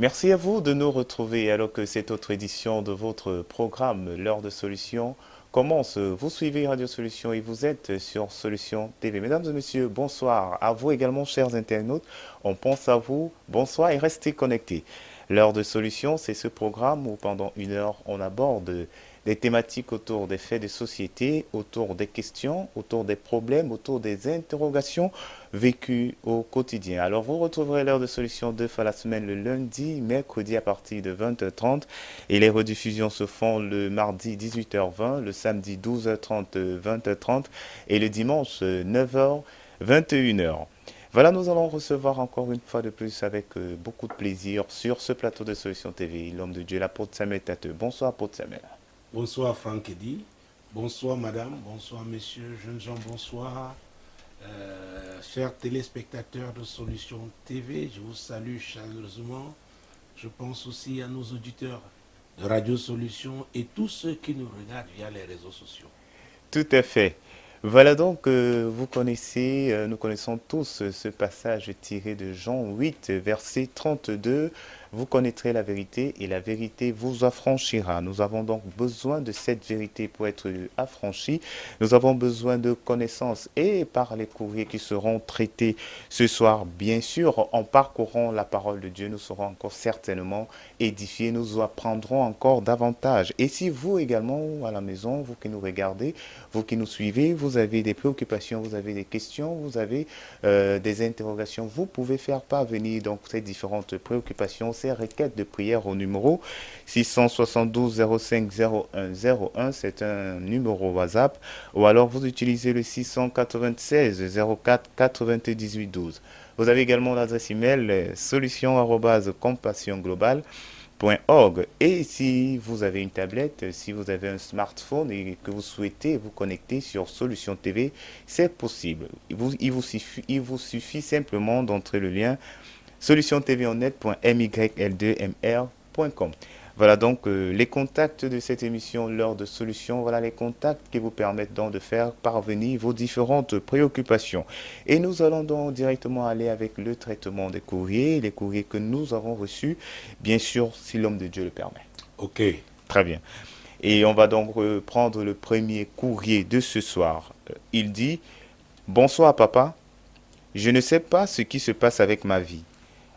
Merci à vous de nous retrouver alors que cette autre édition de votre programme L'heure de solution commence. Vous suivez Radio Solution et vous êtes sur Solution TV. Mesdames et messieurs, bonsoir. À vous également, chers internautes. On pense à vous. Bonsoir et restez connectés. L'heure de solution, c'est ce programme où pendant une heure, on aborde des thématiques autour des faits de société, autour des questions, autour des problèmes, autour des interrogations vécues au quotidien. Alors vous retrouverez l'heure de solution 2 fois la semaine le lundi, mercredi à partir de 20h30 et les rediffusions se font le mardi 18h20, le samedi 12h30, 20h30 et le dimanche 9h, 21h. Voilà, nous allons recevoir encore une fois de plus avec beaucoup de plaisir sur ce plateau de Solution TV, l'homme de Dieu, l'apôtre Samuel Tateux. Bonsoir, apôtre Samuel. Bonsoir Franck Eddy, bonsoir madame, bonsoir messieurs, jeunes gens, bonsoir. Chers téléspectateurs de Solution TV, je vous salue chaleureusement. Je pense aussi à nos auditeurs de Radio Solution et tous ceux qui nous regardent via les réseaux sociaux. Tout à fait. Voilà donc, vous connaissez, nous connaissons tous ce passage tiré de Jean 8, verset 32. Vous connaîtrez la vérité et la vérité vous affranchira. Nous avons donc besoin de cette vérité pour être affranchis. Nous avons besoin de connaissances et par les courriers qui seront traités ce soir, bien sûr, en parcourant la parole de Dieu, nous serons encore certainement édifiés, nous apprendrons encore davantage. Et si vous également, à la maison, vous qui nous regardez, vous qui nous suivez, vous avez des préoccupations, vous avez des questions, vous avez des interrogations, vous pouvez faire parvenir donc ces différentes préoccupations, ces requêtes de prière au numéro 672 05 01 01, c'est un numéro WhatsApp, ou alors vous utilisez le 696 04 98 12. Vous avez également l'adresse email solution@compassionglobale .org. Et si vous avez une tablette, si vous avez un smartphone et que vous souhaitez vous connecter sur Solution TV, c'est possible. Il vous suffit simplement d'entrer le lien solutiontvonnet.myl2mr.com. Voilà donc les contacts de cette émission, l'heure de solution. Voilà les contacts qui vous permettent donc de faire parvenir vos différentes préoccupations. Et nous allons donc directement aller avec le traitement des courriers, les courriers que nous avons reçus, bien sûr, si l'homme de Dieu le permet. Ok, Très bien. Et on va donc prendre le premier courrier de ce soir. Il dit, bonsoir papa, je ne sais pas ce qui se passe avec ma vie.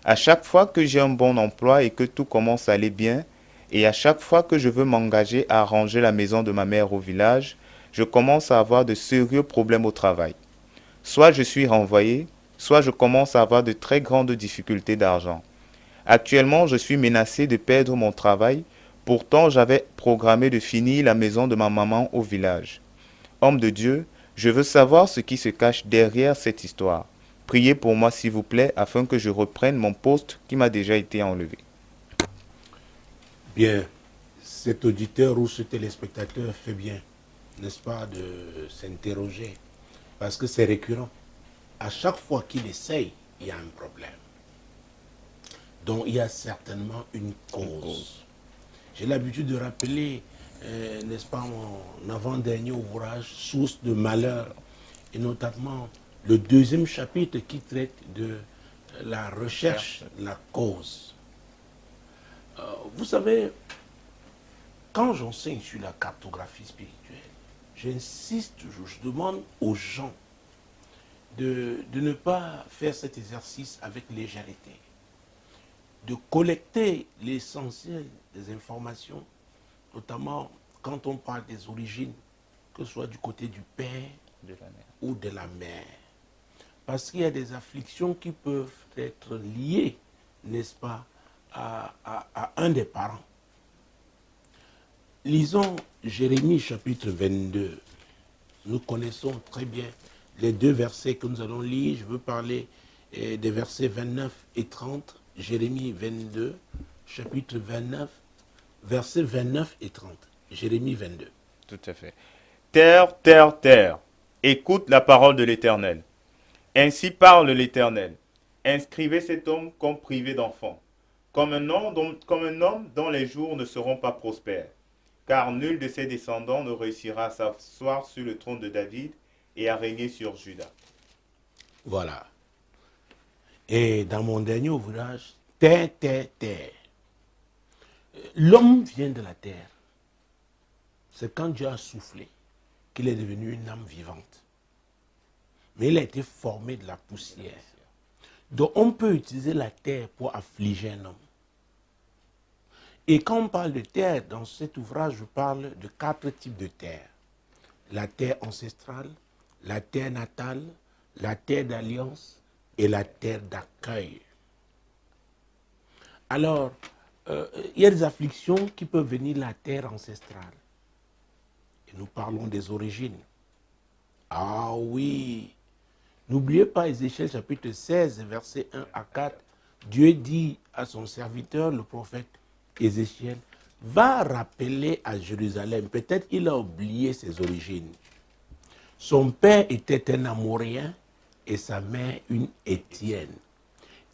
À chaque fois que j'ai un bon emploi et que tout commence à aller bien, et à chaque fois que je veux m'engager à arranger la maison de ma mère au village, je commence à avoir de sérieux problèmes au travail. Soit je suis renvoyé, soit je commence à avoir de très grandes difficultés d'argent. Actuellement, je suis menacé de perdre mon travail, pourtant j'avais programmé de finir la maison de ma maman au village. Homme de Dieu, je veux savoir ce qui se cache derrière cette histoire. Priez pour moi s'il vous plaît afin que je reprenne mon poste qui m'a déjà été enlevé. bien, cet auditeur ou ce téléspectateur fait bien, n'est-ce pas, de s'interroger, parce que c'est récurrent. À chaque fois qu'il essaye, il y a un problème. Donc il y a certainement une cause. J'ai l'habitude de rappeler, n'est-ce pas, mon avant-dernier ouvrage, Source de malheur, et notamment le deuxième chapitre qui traite de la recherche, la cause. Vous savez, quand j'enseigne sur la cartographie spirituelle, j'insiste toujours, je demande aux gens de ne pas faire cet exercice avec légèreté, de collecter l'essentiel des informations, notamment quand on parle des origines, que ce soit du côté du père De la mer. ou de la mère. Parce qu'il y a des afflictions qui peuvent être liées, n'est-ce pas, à un des parents. Lisons Jérémie chapitre 22. Nous connaissons très bien les deux versets que nous allons lire. Je veux parler des versets 29 et 30. Jérémie 22, chapitre 29, versets 29 et 30. Jérémie 22. Tout à fait. Terre, terre, terre, écoute la parole de l'Éternel. Ainsi parle l'Éternel. Inscrivez cet homme comme privé d'enfant, comme un homme dont les jours ne seront pas prospères. Car nul de ses descendants ne réussira à s'asseoir sur le trône de David et à régner sur Juda. Voilà. Et dans mon dernier ouvrage, Terre, terre, terre. L'homme vient de la terre. C'est quand Dieu a soufflé qu'il est devenu une âme vivante. Mais il a été formé de la poussière. Donc on peut utiliser la terre pour affliger un homme. Et quand on parle de terre, dans cet ouvrage, je parle de 4 types de terre. La terre ancestrale, la terre natale, la terre d'alliance et la terre d'accueil. Alors, il y a des afflictions qui peuvent venir de la terre ancestrale. Et nous parlons des origines. Ah oui! N'oubliez pas Ézéchiel chapitre 16, versets 1 à 4. Dieu dit à son serviteur, le prophète Ézéchiel, va rappeler à Jérusalem, peut-être il a oublié ses origines. Son père était un Amoréen et sa mère une Étienne.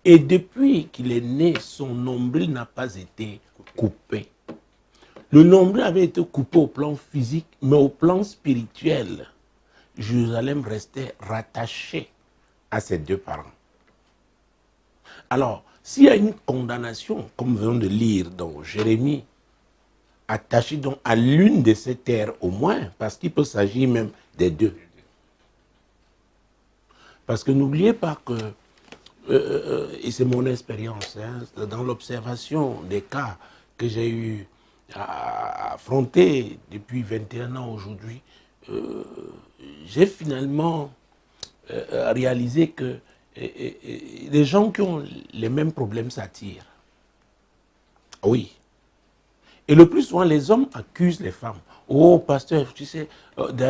Et depuis qu'il est né, son nombril n'a pas été coupé. Le nombril avait été coupé au plan physique, mais au plan spirituel, Jérusalem restait rattachée à ses 2 parents. Alors, s'il y a une condamnation, comme nous venons de lire dans Jérémie, attachée donc à l'une de ces terres au moins, parce qu'il peut s'agir même des 2. Parce que n'oubliez pas que, et c'est mon expérience, hein, dans l'observation des cas que j'ai eu à affronter depuis 21 ans aujourd'hui, j'ai finalement réalisé que les gens qui ont les mêmes problèmes s'attirent. Oui. Et le plus souvent, les hommes accusent les femmes. Oh, pasteur, tu sais,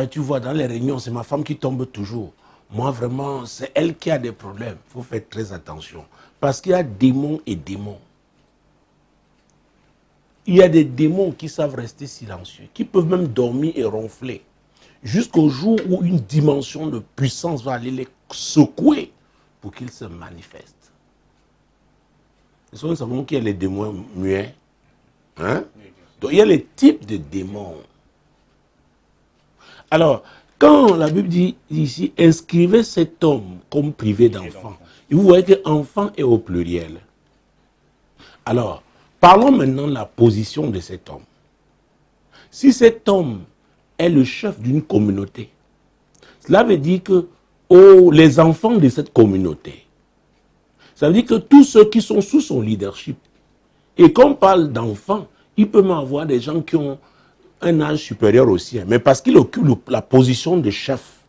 tu vois, dans les réunions, c'est ma femme qui tombe toujours. Moi, vraiment, c'est elle qui a des problèmes. Il faut faire très attention. Parce qu'il y a démons et démons. Il y a des démons qui savent rester silencieux, qui peuvent même dormir et ronfler, jusqu'au jour où une dimension de puissance va aller les secouer pour qu'ils se manifestent. Nous savons qu'il y a les démons muets. Hein? Donc il y a les types de démons. Alors, quand la Bible dit ici, inscrivez cet homme comme privé d'enfant, et vous voyez que enfant est au pluriel. Alors, parlons maintenant de la position de cet homme. Si cet homme est le chef d'une communauté, cela veut dire que les enfants de cette communauté, ça veut dire que tous ceux qui sont sous son leadership, et quand on parle d'enfants, il peut même avoir des gens qui ont un âge supérieur au sien, mais parce qu'il occupe la position de chef.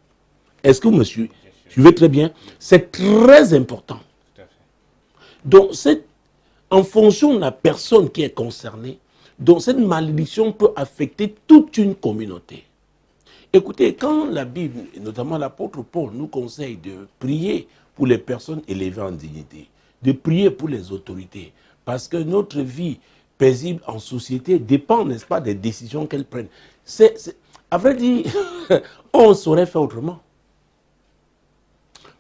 Est-ce que vous me suivez très bien? C'est très important. Donc, en fonction de la personne qui est concernée, donc cette malédiction peut affecter toute une communauté. Écoutez, quand la Bible, et notamment l'apôtre Paul, nous conseille de prier pour les personnes élevées en dignité, de prier pour les autorités, parce que notre vie paisible en société dépend, n'est-ce pas, des décisions qu'elles prennent. À vrai dire, on saurait faire autrement.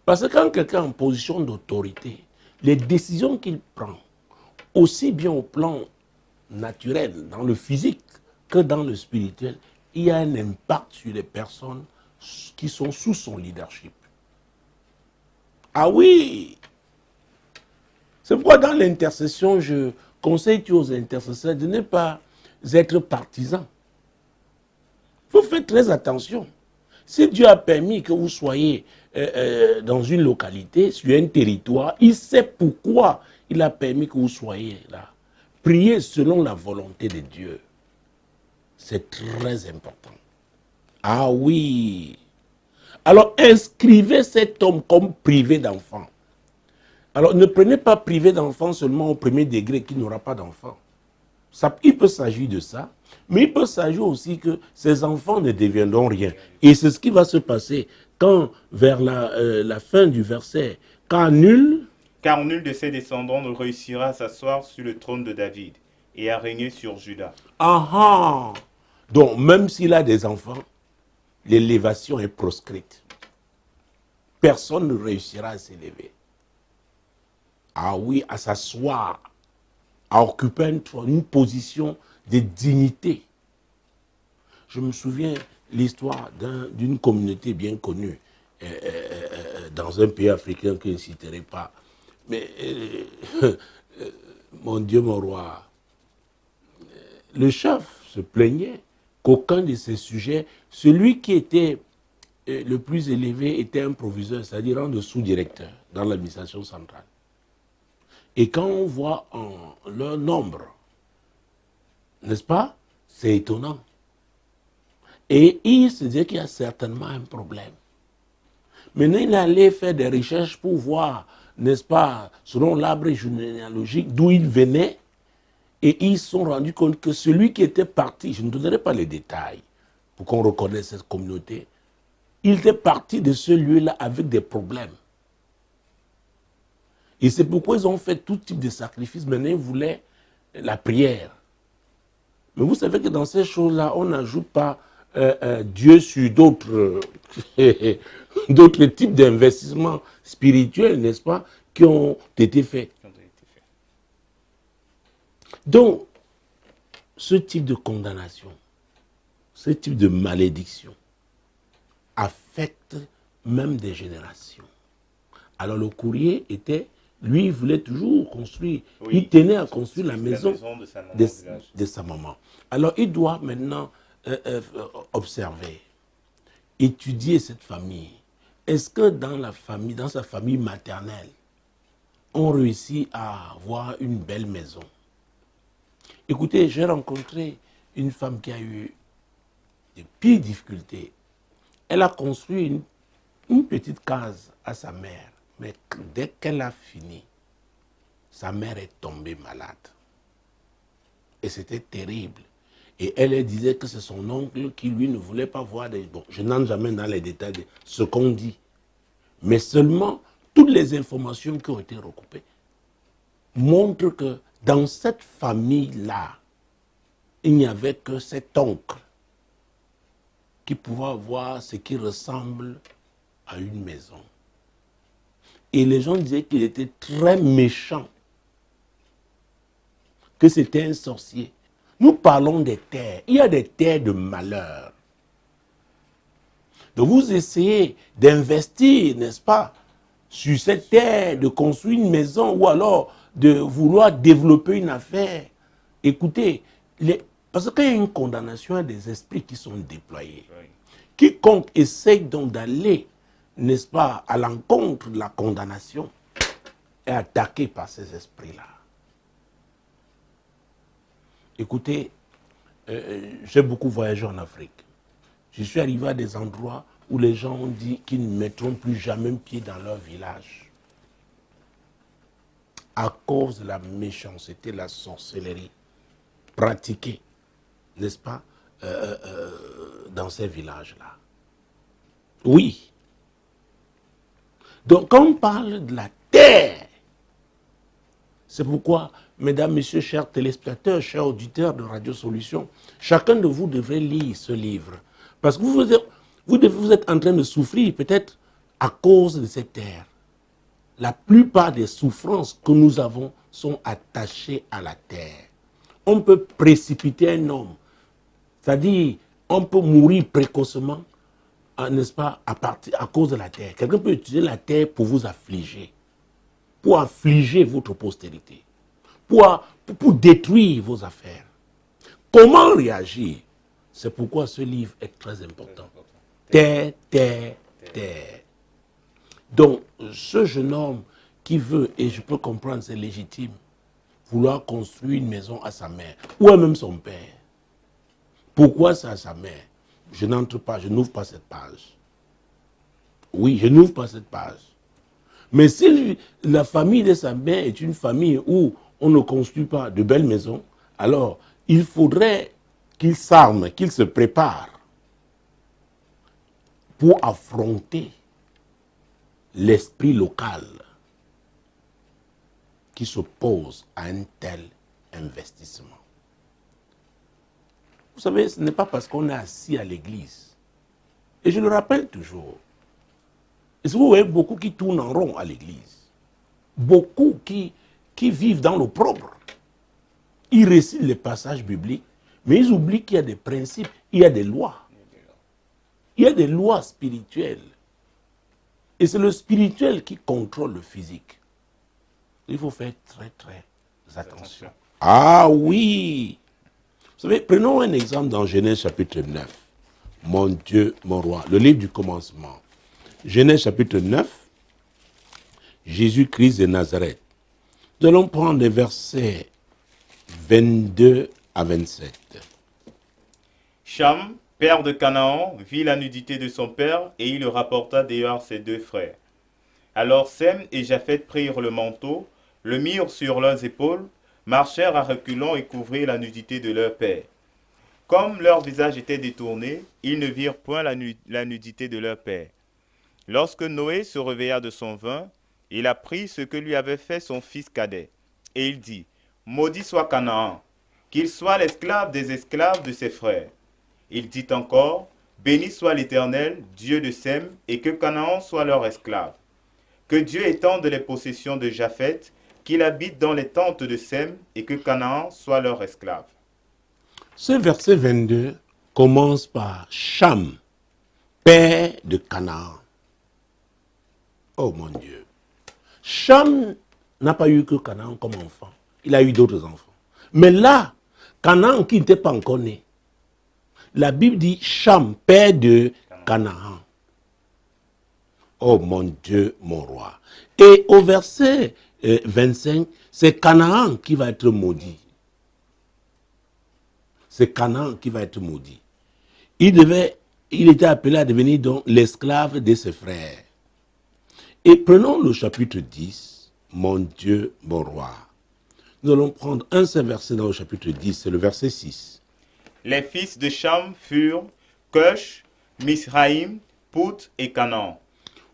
Parce que quand quelqu'un est en position d'autorité, les décisions qu'il prend, aussi bien au plan naturel, dans le physique, que dans le spirituel, il y a un impact sur les personnes qui sont sous son leadership. Ah oui! C'est pourquoi dans l'intercession, je conseille aux intercesseurs de ne pas être partisans. Il faut faire très attention. Si Dieu a permis que vous soyez dans une localité, sur un territoire, il sait pourquoi il a permis que vous soyez là. Priez selon la volonté de Dieu. C'est très important. Ah oui. Alors inscrivez cet homme comme privé d'enfant. Alors ne prenez pas privé d'enfant seulement au premier degré qui n'aura pas d'enfant. Il peut s'agir de ça, mais il peut s'agir aussi que ces enfants ne deviendront rien. Et c'est ce qui va se passer quand, vers la fin du verset, car nul de ses descendants ne réussira à s'asseoir sur le trône de David et à régner sur Juda. Ah ah! Donc même s'il a des enfants, l'élévation est proscrite. Personne ne réussira à s'élever. Ah oui, à s'asseoir, à occuper une position de dignité. Je me souviens l'histoire d'une communauté bien connue dans un pays africain que je ne citerai pas. Mais mon Dieu, mon roi, le chef se plaignait qu'aucun de ces sujets, celui qui était le plus élevé était un proviseur, c'est-à-dire un de sous-directeur dans l'administration centrale. Et quand on voit leur nombre, n'est-ce pas, c'est étonnant. Et il se disait qu'il y a certainement un problème. Maintenant, il allait faire des recherches pour voir, n'est-ce pas, selon l'arbre généalogique, d'où il venait. Et ils se sont rendus compte que celui qui était parti, je ne donnerai pas les détails pour qu'on reconnaisse cette communauté, il était parti de ce lieu-là avec des problèmes. Et c'est pourquoi ils ont fait tout type de sacrifices. Maintenant, ils voulaient la prière. Mais vous savez que dans ces choses-là, on n'ajoute pas Dieu sur d'autres d'autres types d'investissements spirituels, n'est-ce pas, qui ont été faits. Donc, ce type de condamnation, ce type de malédiction affecte même des générations. Alors le courrier était, lui, il voulait toujours construire, oui, il tenait à construire la maison de sa maman. Alors il doit maintenant observer, étudier cette famille. Est-ce que dans la famille, dans sa famille maternelle, on réussit à avoir une belle maison? Écoutez, j'ai rencontré une femme qui a eu de pires difficultés. Elle a construit une petite case à sa mère. Mais dès qu'elle a fini, sa mère est tombée malade. Et c'était terrible. Et elle disait que c'est son oncle qui, lui, ne voulait pas voir des... Bon, je n'entre jamais dans les détails de ce qu'on dit. Mais seulement, toutes les informations qui ont été recoupées montrent que dans cette famille-là, il n'y avait que cet oncle qui pouvait avoir ce qui ressemble à une maison. Et les gens disaient qu'il était très méchant, que c'était un sorcier. Nous parlons des terres. Il y a des terres de malheur. Donc vous essayez d'investir, n'est-ce pas, sur cette terre, de construire une maison ou alors de vouloir développer une affaire. Écoutez, parce qu'il y a une condamnation à des esprits qui sont déployés. Oui. Quiconque essaye donc d'aller, n'est-ce pas, à l'encontre de la condamnation est attaqué par ces esprits-là. Écoutez, j'ai beaucoup voyagé en Afrique. Je suis arrivé à des endroits où les gens ont dit qu'ils ne mettront plus jamais pied dans leur village. À cause de la méchanceté, la sorcellerie pratiquée, n'est-ce pas, dans ces villages-là. Oui. Donc, quand on parle de la terre, c'est pourquoi, mesdames, messieurs, chers téléspectateurs, chers auditeurs de Radio Solution, chacun de vous devrait lire ce livre. Parce que vous êtes en train de souffrir peut-être à cause de cette terre. La plupart des souffrances que nous avons sont attachées à la terre. On peut précipiter un homme, c'est-à-dire on peut mourir précocement, n'est-ce pas, à cause de la terre. Quelqu'un peut utiliser la terre pour vous affliger, pour affliger votre postérité, pour détruire vos affaires. Comment réagir? C'est pourquoi ce livre est très important. Terre, terre, terre. Donc, ce jeune homme qui veut, et je peux comprendre, c'est légitime, vouloir construire une maison à sa mère, ou à même son père. Pourquoi c'est à sa mère? Je n'entre pas, je n'ouvre pas cette page. Oui, je n'ouvre pas cette page. Mais si la famille de sa mère est une famille où on ne construit pas de belles maisons, alors il faudrait qu'il s'arme, qu'il se prépare pour affronter l'esprit local qui s'oppose à un tel investissement. Vous savez, ce n'est pas parce qu'on est assis à l'église. Et je le rappelle toujours. Et vous voyez beaucoup qui tournent en rond à l'église. Beaucoup qui vivent dans l'opprobre. Ils récitent les passages bibliques, mais ils oublient qu'il y a des principes, il y a des lois. Il y a des lois spirituelles. Et c'est le spirituel qui contrôle le physique. Il faut faire très, très attentions. Ah oui. Vous savez, prenons un exemple dans Genèse chapitre 9. Mon Dieu, mon roi. Le livre du commencement. Genèse chapitre 9. Jésus-Christ de Nazareth. Nous allons prendre les versets 22 à 27. Cham, père de Canaan, vit la nudité de son père et il le rapporta dehors ses deux frères. Alors Sem et Japheth prirent le manteau, le mirent sur leurs épaules, marchèrent à reculons et couvrirent la nudité de leur père. Comme leur visage était détourné, ils ne virent point la nudité de leur père. Lorsque Noé se réveilla de son vin, il apprit ce que lui avait fait son fils cadet. Et il dit, maudit soit Canaan, qu'il soit l'esclave des esclaves de ses frères. Il dit encore, béni soit l'Éternel, Dieu de Sem, et que Canaan soit leur esclave. Que Dieu étende les possessions de Japheth, qu'il habite dans les tentes de Sem, et que Canaan soit leur esclave. Ce verset 22 commence par Cham, père de Canaan. Oh mon Dieu. Cham n'a pas eu que Canaan comme enfant. Il a eu d'autres enfants. Mais là, Canaan qui n'était pas encore né, la Bible dit Cham, père de Canaan. Oh mon Dieu, mon roi. Et au verset 25, c'est Canaan qui va être maudit. C'est Canaan qui va être maudit. Il était appelé à devenir donc l'esclave de ses frères. Et prenons le chapitre 10, mon Dieu, mon roi. Nous allons prendre un seul verset dans le chapitre 10, c'est le verset 6. Les fils de Cham furent Cush, Misraïm, Pout et Canaan.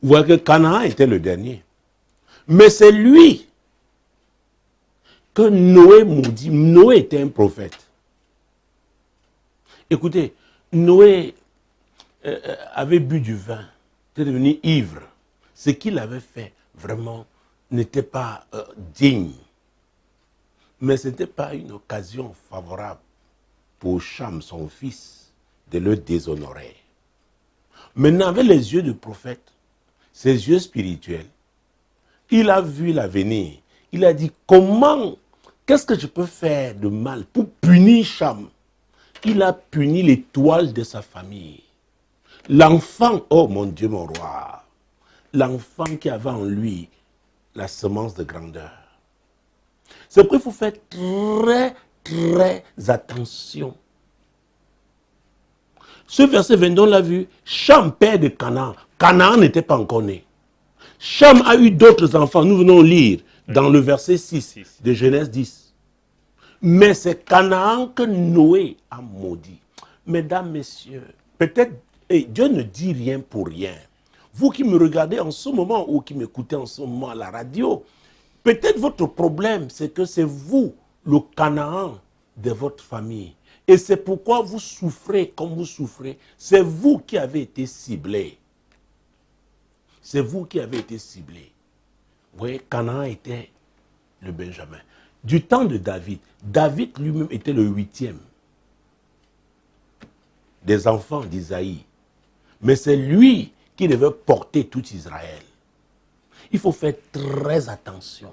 Vous voyez que Canaan était le dernier. Mais c'est lui que Noé maudit. Noé était un prophète. Écoutez, Noé avait bu du vin, était devenu ivre. Ce qu'il avait fait, vraiment, n'était pas digne. Mais ce n'était pas une occasion favorable pour Cham, son fils, de le déshonorer. Maintenant, avec les yeux du prophète, ses yeux spirituels, il a vu l'avenir. Il a dit, qu'est-ce que je peux faire de mal pour punir Cham? Il a puni l'étoile de sa famille. L'enfant, oh mon Dieu, mon roi, l'enfant qui avait en lui la semence de grandeur. C'est pourquoi il faut faire très, très attention. Ce verset 22, on l'a vu, Cham, père de Canaan. Canaan n'était pas encore né. Cham a eu d'autres enfants. Nous venons lire dans le verset 6 de Genèse 10. Mais c'est Canaan que Noé a maudit. Mesdames, messieurs, peut-être, Dieu ne dit rien pour rien. Vous qui me regardez en ce moment ou qui m'écoutez en ce moment à la radio, peut-être votre problème, c'est que c'est vous, le Canaan de votre famille. Et c'est pourquoi vous souffrez comme vous souffrez. C'est vous qui avez été ciblé. C'est vous qui avez été ciblé. Vous voyez, Canaan était le Benjamin. Du temps de David, David lui-même était le 8e des enfants d'Isaïe. Mais c'est lui qui devait porter tout Israël. Il faut faire très attention.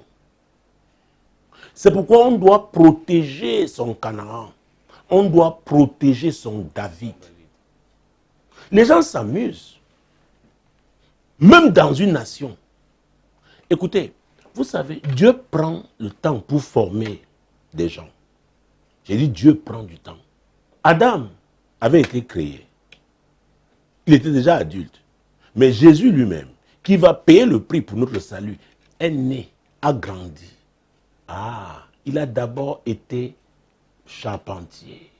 C'est pourquoi on doit protéger son Canaan. On doit protéger son David. Les gens s'amusent. Même dans une nation. Écoutez, vous savez, Dieu prend le temps pour former des gens. J'ai dit Dieu prend du temps. Adam avait été créé. Il était déjà adulte. Mais Jésus lui-même, qui va payer le prix pour notre salut, est né, a grandi. Ah, il a d'abord été charpentier.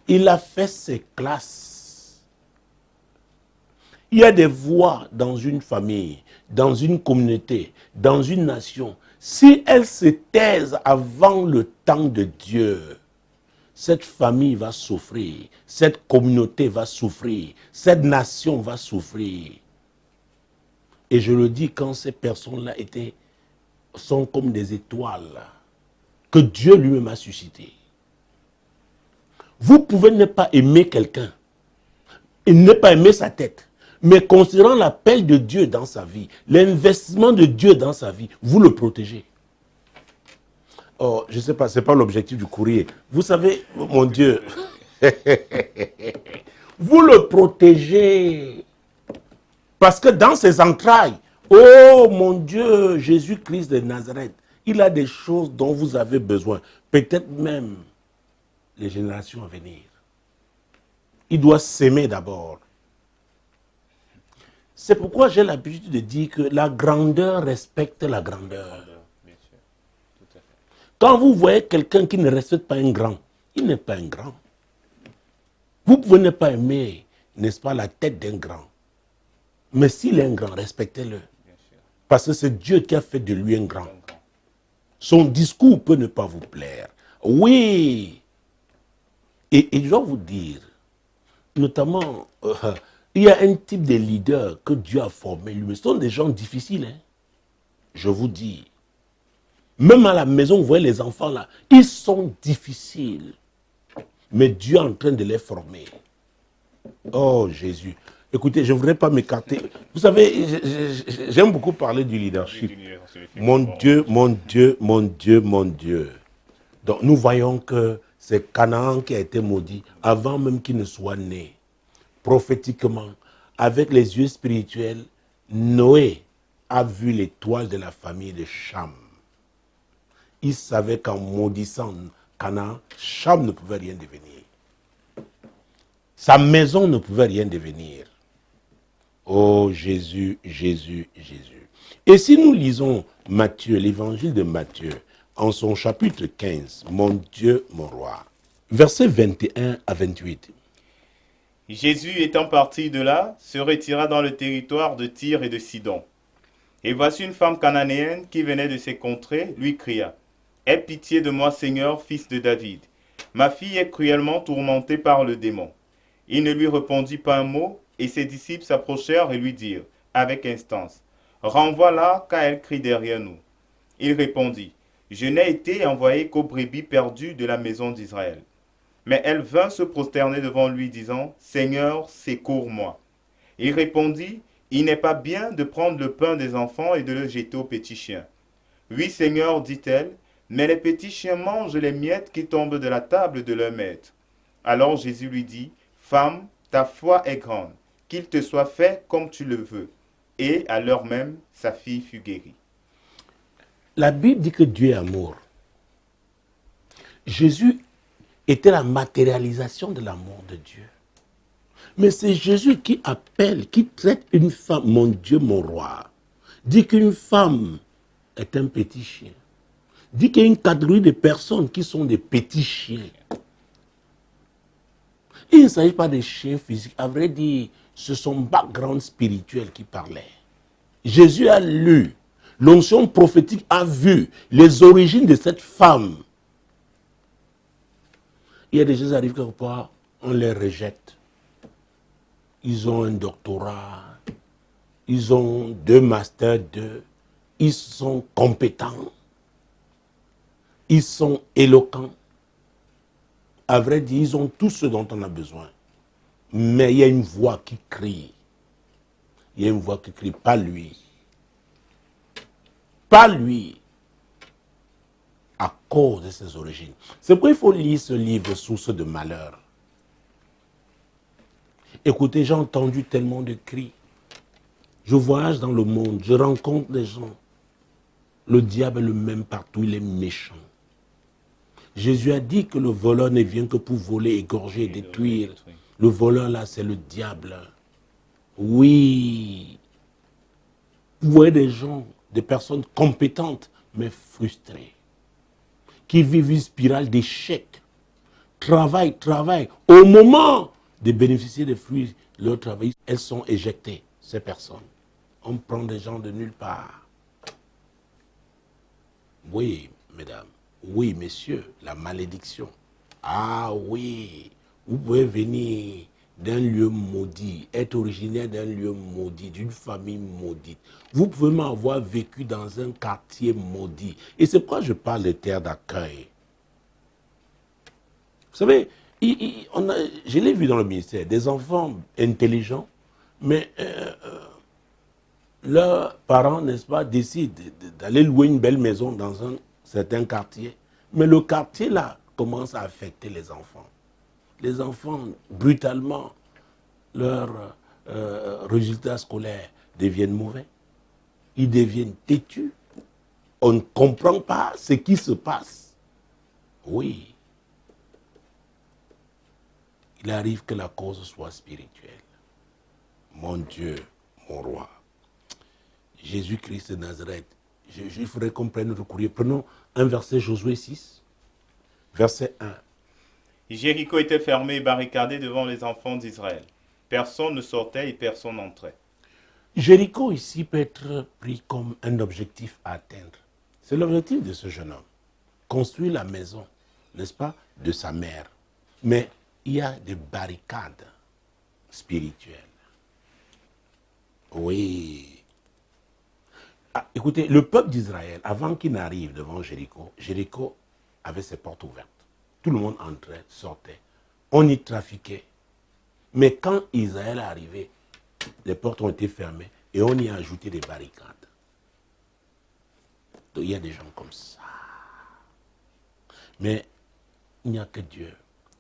Il a fait ses classes. Il y a des voix dans une famille, dans une communauté, dans une nation. Si elles se taisent avant le temps de Dieu, cette famille va souffrir, cette communauté va souffrir, cette nation va souffrir. Et je le dis quand ces personnes-là sont comme des étoiles que Dieu lui-même a suscitées. Vous pouvez ne pas aimer quelqu'un et ne pas aimer sa tête, mais considérant l'appel de Dieu dans sa vie, l'investissement de Dieu dans sa vie, vous le protégez. Oh, je ne sais pas, ce n'est pas l'objectif du courrier. Vous savez, mon Dieu, vous le protégez. Parce que dans ses entrailles, oh mon Dieu, Jésus-Christ de Nazareth, il a des choses dont vous avez besoin. Peut-être même les générations à venir. Il doit s'aimer d'abord. C'est pourquoi j'ai l'habitude de dire que la grandeur respecte la grandeur. Bien sûr, tout à fait. Quand vous voyez quelqu'un qui ne respecte pas un grand, il n'est pas un grand. Vous pouvez ne pas aimer, n'est-ce pas, la tête d'un grand. Mais s'il est un grand, respectez-le. Bien sûr. Parce que c'est Dieu qui a fait de lui un grand. Un grand. Son discours peut ne pas vous plaire. Oui. Et je dois vous dire, notamment, il y a un type de leader que Dieu a formé. Mais ce sont des gens difficiles. Hein. Je vous dis. Même à la maison, vous voyez les enfants là, ils sont difficiles. Mais Dieu est en train de les former. Oh Jésus. Écoutez, je ne voudrais pas m'écarter. Vous savez, j'aime beaucoup parler du leadership. Mon Dieu, mon Dieu, mon Dieu, mon Dieu. Donc nous voyons que c'est Canaan qui a été maudit avant même qu'il ne soit né. Prophétiquement, avec les yeux spirituels, Noé a vu l'étoile de la famille de Cham. Il savait qu'en maudissant Canaan, Cham ne pouvait rien devenir. Sa maison ne pouvait rien devenir. Oh Jésus, Jésus, Jésus. Et si nous lisons Matthieu, l'évangile de Matthieu, en son chapitre 15, mon Dieu, mon roi, versets 21 à 28. Jésus étant parti de là, se retira dans le territoire de Tyr et de Sidon. Et voici une femme cananéenne qui venait de ces contrées, lui cria, « Aie pitié de moi, Seigneur, fils de David. Ma fille est cruellement tourmentée par le démon. » Il ne lui répondit pas un mot, et ses disciples s'approchèrent et lui dirent, avec instance, « Renvoie-la, car elle crie derrière nous. » Il répondit, « Je n'ai été envoyé qu'aux brebis perdues de la maison d'Israël. » Mais elle vint se prosterner devant lui, disant, « Seigneur, secours-moi. » Il répondit, « Il n'est pas bien de prendre le pain des enfants et de le jeter aux petits chiens. » « Oui, Seigneur, dit-elle, mais les petits chiens mangent les miettes qui tombent de la table de leur maître. » Alors Jésus lui dit, « Femme, ta foi est grande, qu'il te soit fait comme tu le veux. » Et à l'heure même, sa fille fut guérie. La Bible dit que Dieu est amour. Jésus était la matérialisation de l'amour de Dieu. Mais c'est Jésus qui appelle, qui traite une femme, mon Dieu, mon roi. Dit qu'une femme est un petit chien. Dit qu'il y a une catégorie de personnes qui sont des petits chiens. Il ne s'agit pas des chiens physiques. À vrai dire, c'est son background spirituel qui parlait. Jésus a lu, l'onction prophétique a vu les origines de cette femme. Il y a des gens qui arrivent quelque part, on les rejette. Ils ont un doctorat, ils ont 2 masters 2, ils sont compétents, ils sont éloquents. À vrai dire, ils ont tout ce dont on a besoin. Mais il y a une voix qui crie. Il y a une voix qui crie, pas lui. Pas lui. À cause de ses origines. C'est pourquoi il faut lire ce livre, Source de malheur. Écoutez, j'ai entendu tellement de cris. Je voyage dans le monde, je rencontre des gens. Le diable est le même partout, il est méchant. Jésus a dit que le voleur ne vient que pour voler, égorger, détruire. Le voleur là, c'est le diable. Oui. Vous voyez des gens, des personnes compétentes, mais frustrées, qui vivent une spirale d'échec. Travail. Au moment de bénéficier des fruits de leur travail, elles sont éjectées, ces personnes. On prend des gens de nulle part. Oui, mesdames. Oui, messieurs, la malédiction. Ah oui, vous pouvez venir d'un lieu maudit, être originaire d'un lieu maudit, d'une famille maudite. Vous pouvez même avoir vécu dans un quartier maudit. Et c'est pourquoi je parle de terre d'accueil. Vous savez, je l'ai vu dans le ministère, des enfants intelligents, mais leurs parents, n'est-ce pas, décident d'aller louer une belle maison dans un certain quartier. Mais le quartier là commence à affecter les enfants. Les enfants, brutalement, leurs résultats scolaires deviennent mauvais. Ils deviennent têtus. On ne comprend pas ce qui se passe. Oui. Il arrive que la cause soit spirituelle. Mon Dieu, mon roi. Jésus-Christ de Nazareth. Il faudrait qu'on prenne notre courrier. Prenons un verset, Josué 6, verset 1. Jéricho était fermé et barricadé devant les enfants d'Israël. Personne ne sortait et personne n'entrait. Jéricho ici peut être pris comme un objectif à atteindre. C'est l'objectif de ce jeune homme. Construire la maison, n'est-ce pas, de sa mère. Mais il y a des barricades spirituelles. Oui. Ah, écoutez, le peuple d'Israël, avant qu'il n'arrive devant Jéricho, Jéricho avait ses portes ouvertes. Tout le monde entrait, sortait. On y trafiquait. Mais quand Israël est arrivé, les portes ont été fermées et on y a ajouté des barricades. Donc, il y a des gens comme ça. Mais il n'y a que Dieu.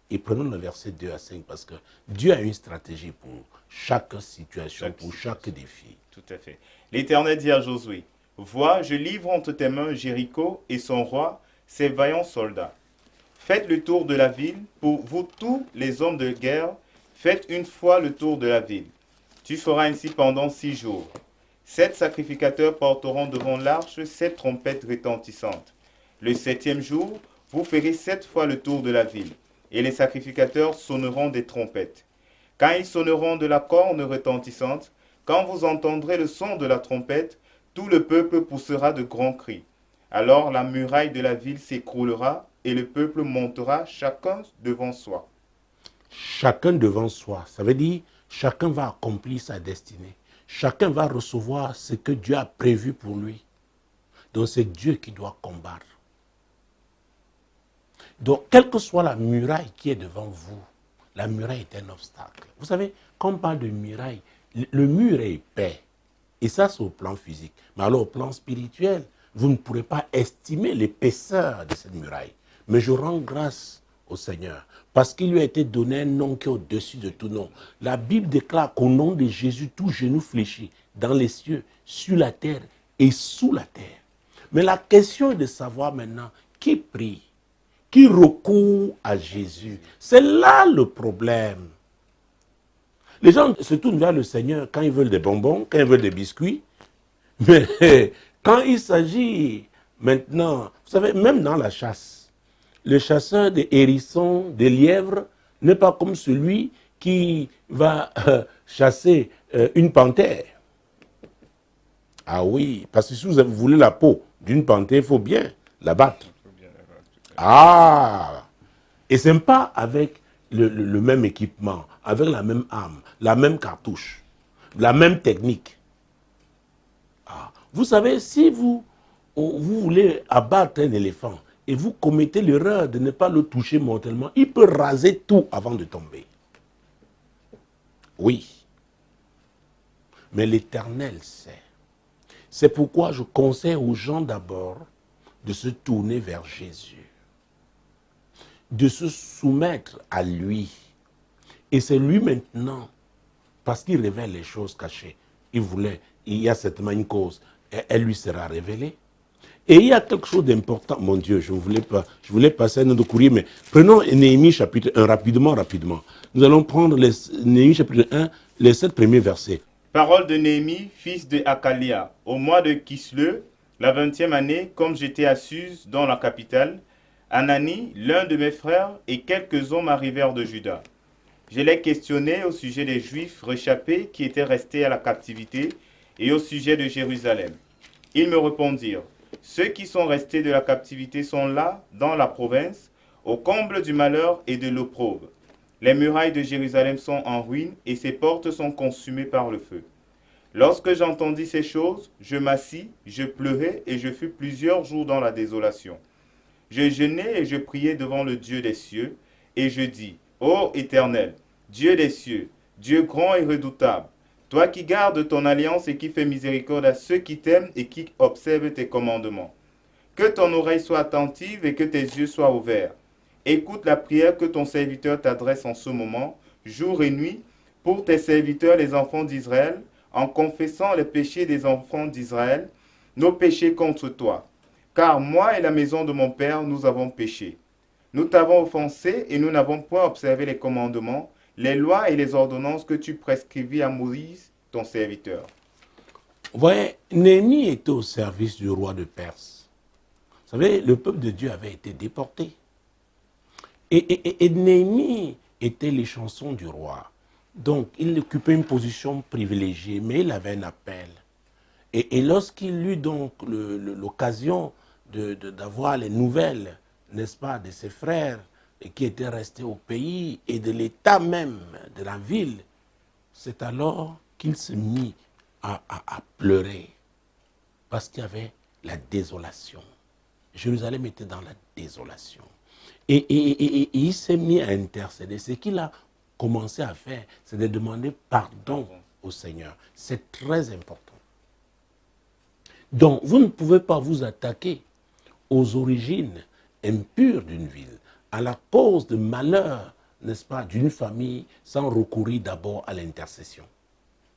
Et prenons le verset 2 à 5 parce que Dieu a une stratégie pour chaque situation, pour chaque défi. Tout à fait. L'Éternel dit à Josué, « Vois, je livre entre tes mains Jéricho et son roi, ses vaillants soldats. Faites le tour de la ville, pour vous tous les hommes de guerre, faites une fois le tour de la ville. Tu feras ainsi pendant 6 jours. 7 sacrificateurs porteront devant l'arche 7 trompettes retentissantes. Le 7e jour, vous ferez 7 fois le tour de la ville, et les sacrificateurs sonneront des trompettes. Quand ils sonneront de la corne retentissante, quand vous entendrez le son de la trompette, tout le peuple poussera de grands cris. Alors la muraille de la ville s'écroulera, et le peuple montera chacun devant soi. » Chacun devant soi, ça veut dire chacun va accomplir sa destinée. Chacun va recevoir ce que Dieu a prévu pour lui. Donc c'est Dieu qui doit combattre. Donc quelle que soit la muraille qui est devant vous, la muraille est un obstacle. Vous savez, quand on parle de muraille, le mur est épais. Et ça, c'est au plan physique. Mais alors au plan spirituel, vous ne pourrez pas estimer l'épaisseur de cette muraille. Mais je rends grâce au Seigneur, parce qu'il lui a été donné un nom qui est au-dessus de tout nom. La Bible déclare qu'au nom de Jésus, tout genou fléchit dans les cieux, sur la terre et sous la terre. Mais la question est de savoir maintenant qui prie, qui recourt à Jésus. C'est là le problème. Les gens se tournent vers le Seigneur quand ils veulent des bonbons, quand ils veulent des biscuits. Mais quand il s'agit maintenant, vous savez, même dans la chasse, le chasseur des hérissons, des lièvres, n'est pas comme celui qui va chasser une panthère. Ah oui, parce que si vous voulez la peau d'une panthère, il faut bien la battre. Ah! Et ce n'est pas avec le même équipement, avec la même arme, la même cartouche, la même technique. Ah. Vous savez, si vous voulez abattre un éléphant et vous commettez l'erreur de ne pas le toucher mortellement, il peut raser tout avant de tomber. Oui. Mais l'Éternel sait. C'est pourquoi je conseille aux gens d'abord de se tourner vers Jésus, de se soumettre à lui. Et c'est lui maintenant, parce qu'il révèle les choses cachées. Il y a certainement une cause, elle lui sera révélée. Et il y a quelque chose d'important, mon Dieu, je voulais passer un autre courrier, mais prenons Néhémie chapitre 1, rapidement. Nous allons prendre Néhémie chapitre 1, les 7 premiers versets. Parole de Néhémie, fils de Hakalia. Au mois de Kisleu, la 20e année, comme j'étais à Suse, dans la capitale, Anani, l'un de mes frères, et quelques hommes arrivèrent de Juda. Je les questionnai au sujet des Juifs réchappés qui étaient restés à la captivité et au sujet de Jérusalem. Ils me répondirent, ceux qui sont restés de la captivité sont là, dans la province, au comble du malheur et de l'opprobre. Les murailles de Jérusalem sont en ruine et ses portes sont consumées par le feu. Lorsque j'entendis ces choses, je m'assis, je pleurai et je fus plusieurs jours dans la désolation. Je jeûnai et je priai devant le Dieu des cieux, et je dis, ô Éternel, Dieu des cieux, Dieu grand et redoutable, toi qui gardes ton alliance et qui fais miséricorde à ceux qui t'aiment et qui observent tes commandements. Que ton oreille soit attentive et que tes yeux soient ouverts. Écoute la prière que ton serviteur t'adresse en ce moment, jour et nuit, pour tes serviteurs les enfants d'Israël, en confessant les péchés des enfants d'Israël, nos péchés contre toi. Car moi et la maison de mon Père, nous avons péché. Nous t'avons offensé et nous n'avons point observé les commandements, les lois et les ordonnances que tu prescrivis à Moïse, ton serviteur. Vous voyez, Néhémie était au service du roi de Perse. Vous savez, le peuple de Dieu avait été déporté. Et Néhémie était les chansons du roi. Donc, il occupait une position privilégiée, mais il avait un appel. Et lorsqu'il eut donc l'occasion d'avoir les nouvelles, n'est-ce pas, de ses frères qui étaient restés au pays et de l'état même de la ville, c'est alors qu'il se mit à pleurer parce qu'il y avait la désolation. Jérusalem était dans la désolation. Et il s'est mis à intercéder. Ce qu'il a commencé à faire, c'est de demander pardon au Seigneur. C'est très important. Donc, vous ne pouvez pas vous attaquer aux origines impures d'une ville, à la cause de malheur, n'est-ce pas, d'une famille, sans recourir d'abord à l'intercession.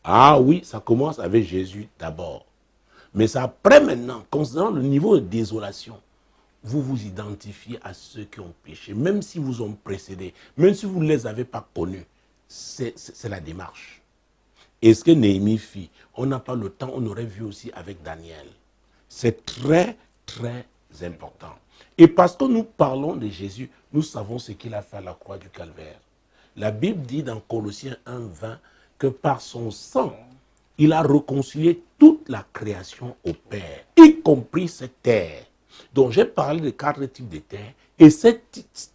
Ah oui, ça commence avec Jésus d'abord. Mais c'est après maintenant, considérant le niveau de désolation, vous vous identifiez à ceux qui ont péché, même si vous ont précédé, même si vous ne les avez pas connus. C'est la démarche. Et ce que Néhémie fit, on n'a pas le temps, on aurait vu aussi avec Daniel. C'est très, très important. Et parce que nous parlons de Jésus, nous savons ce qu'il a fait à la croix du Calvaire. La Bible dit dans Colossiens 1:20 que par son sang, il a réconcilié toute la création au Père, y compris cette terre. Donc j'ai parlé de 4 types de terres, et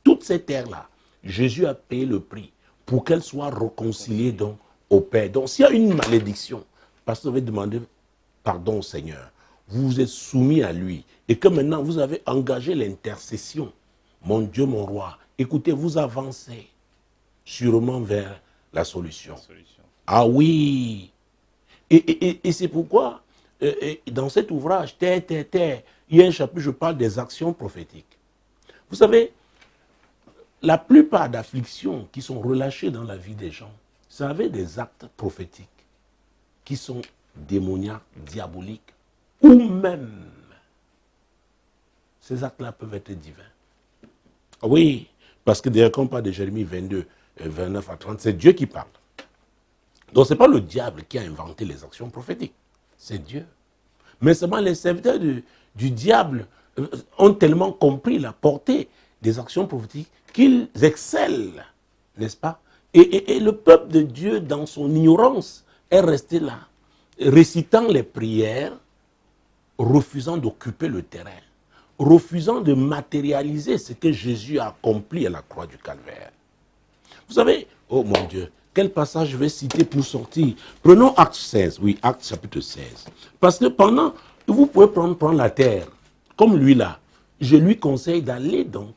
toutes ces terres-là, Jésus a payé le prix pour qu'elles soient réconciliées donc au Père. Donc s'il y a une malédiction, parce que vous avez demandé pardon au Seigneur, vous vous êtes soumis à lui, et que maintenant vous avez engagé l'intercession, mon Dieu, mon roi, écoutez, vous avancez sûrement vers la solution. Ah oui. Et c'est pourquoi, dans cet ouvrage, Terre, il y a un chapitre, je parle des actions prophétiques. Vous savez, la plupart d'afflictions qui sont relâchées dans la vie des gens, ça avait des actes prophétiques qui sont démoniaques, diaboliques, ou même, ces actes-là peuvent être divins. Oui, parce que d'ailleurs, quand on parle de Jérémie 22, 29 à 30, c'est Dieu qui parle. Donc, ce n'est pas le diable qui a inventé les actions prophétiques, c'est Dieu. Mais seulement les serviteurs du diable ont tellement compris la portée des actions prophétiques qu'ils excellent, n'est-ce pas? Et le peuple de Dieu, dans son ignorance, est resté là, récitant les prières, refusant d'occuper le terrain, refusant de matérialiser ce que Jésus a accompli à la croix du Calvaire. Vous savez, oh mon Dieu, quel passage je vais citer pour sortir? Prenons Acte 16, oui, Acte chapitre 16. Parce que pendant, vous pouvez prendre la terre, comme lui là, je lui conseille d'aller dans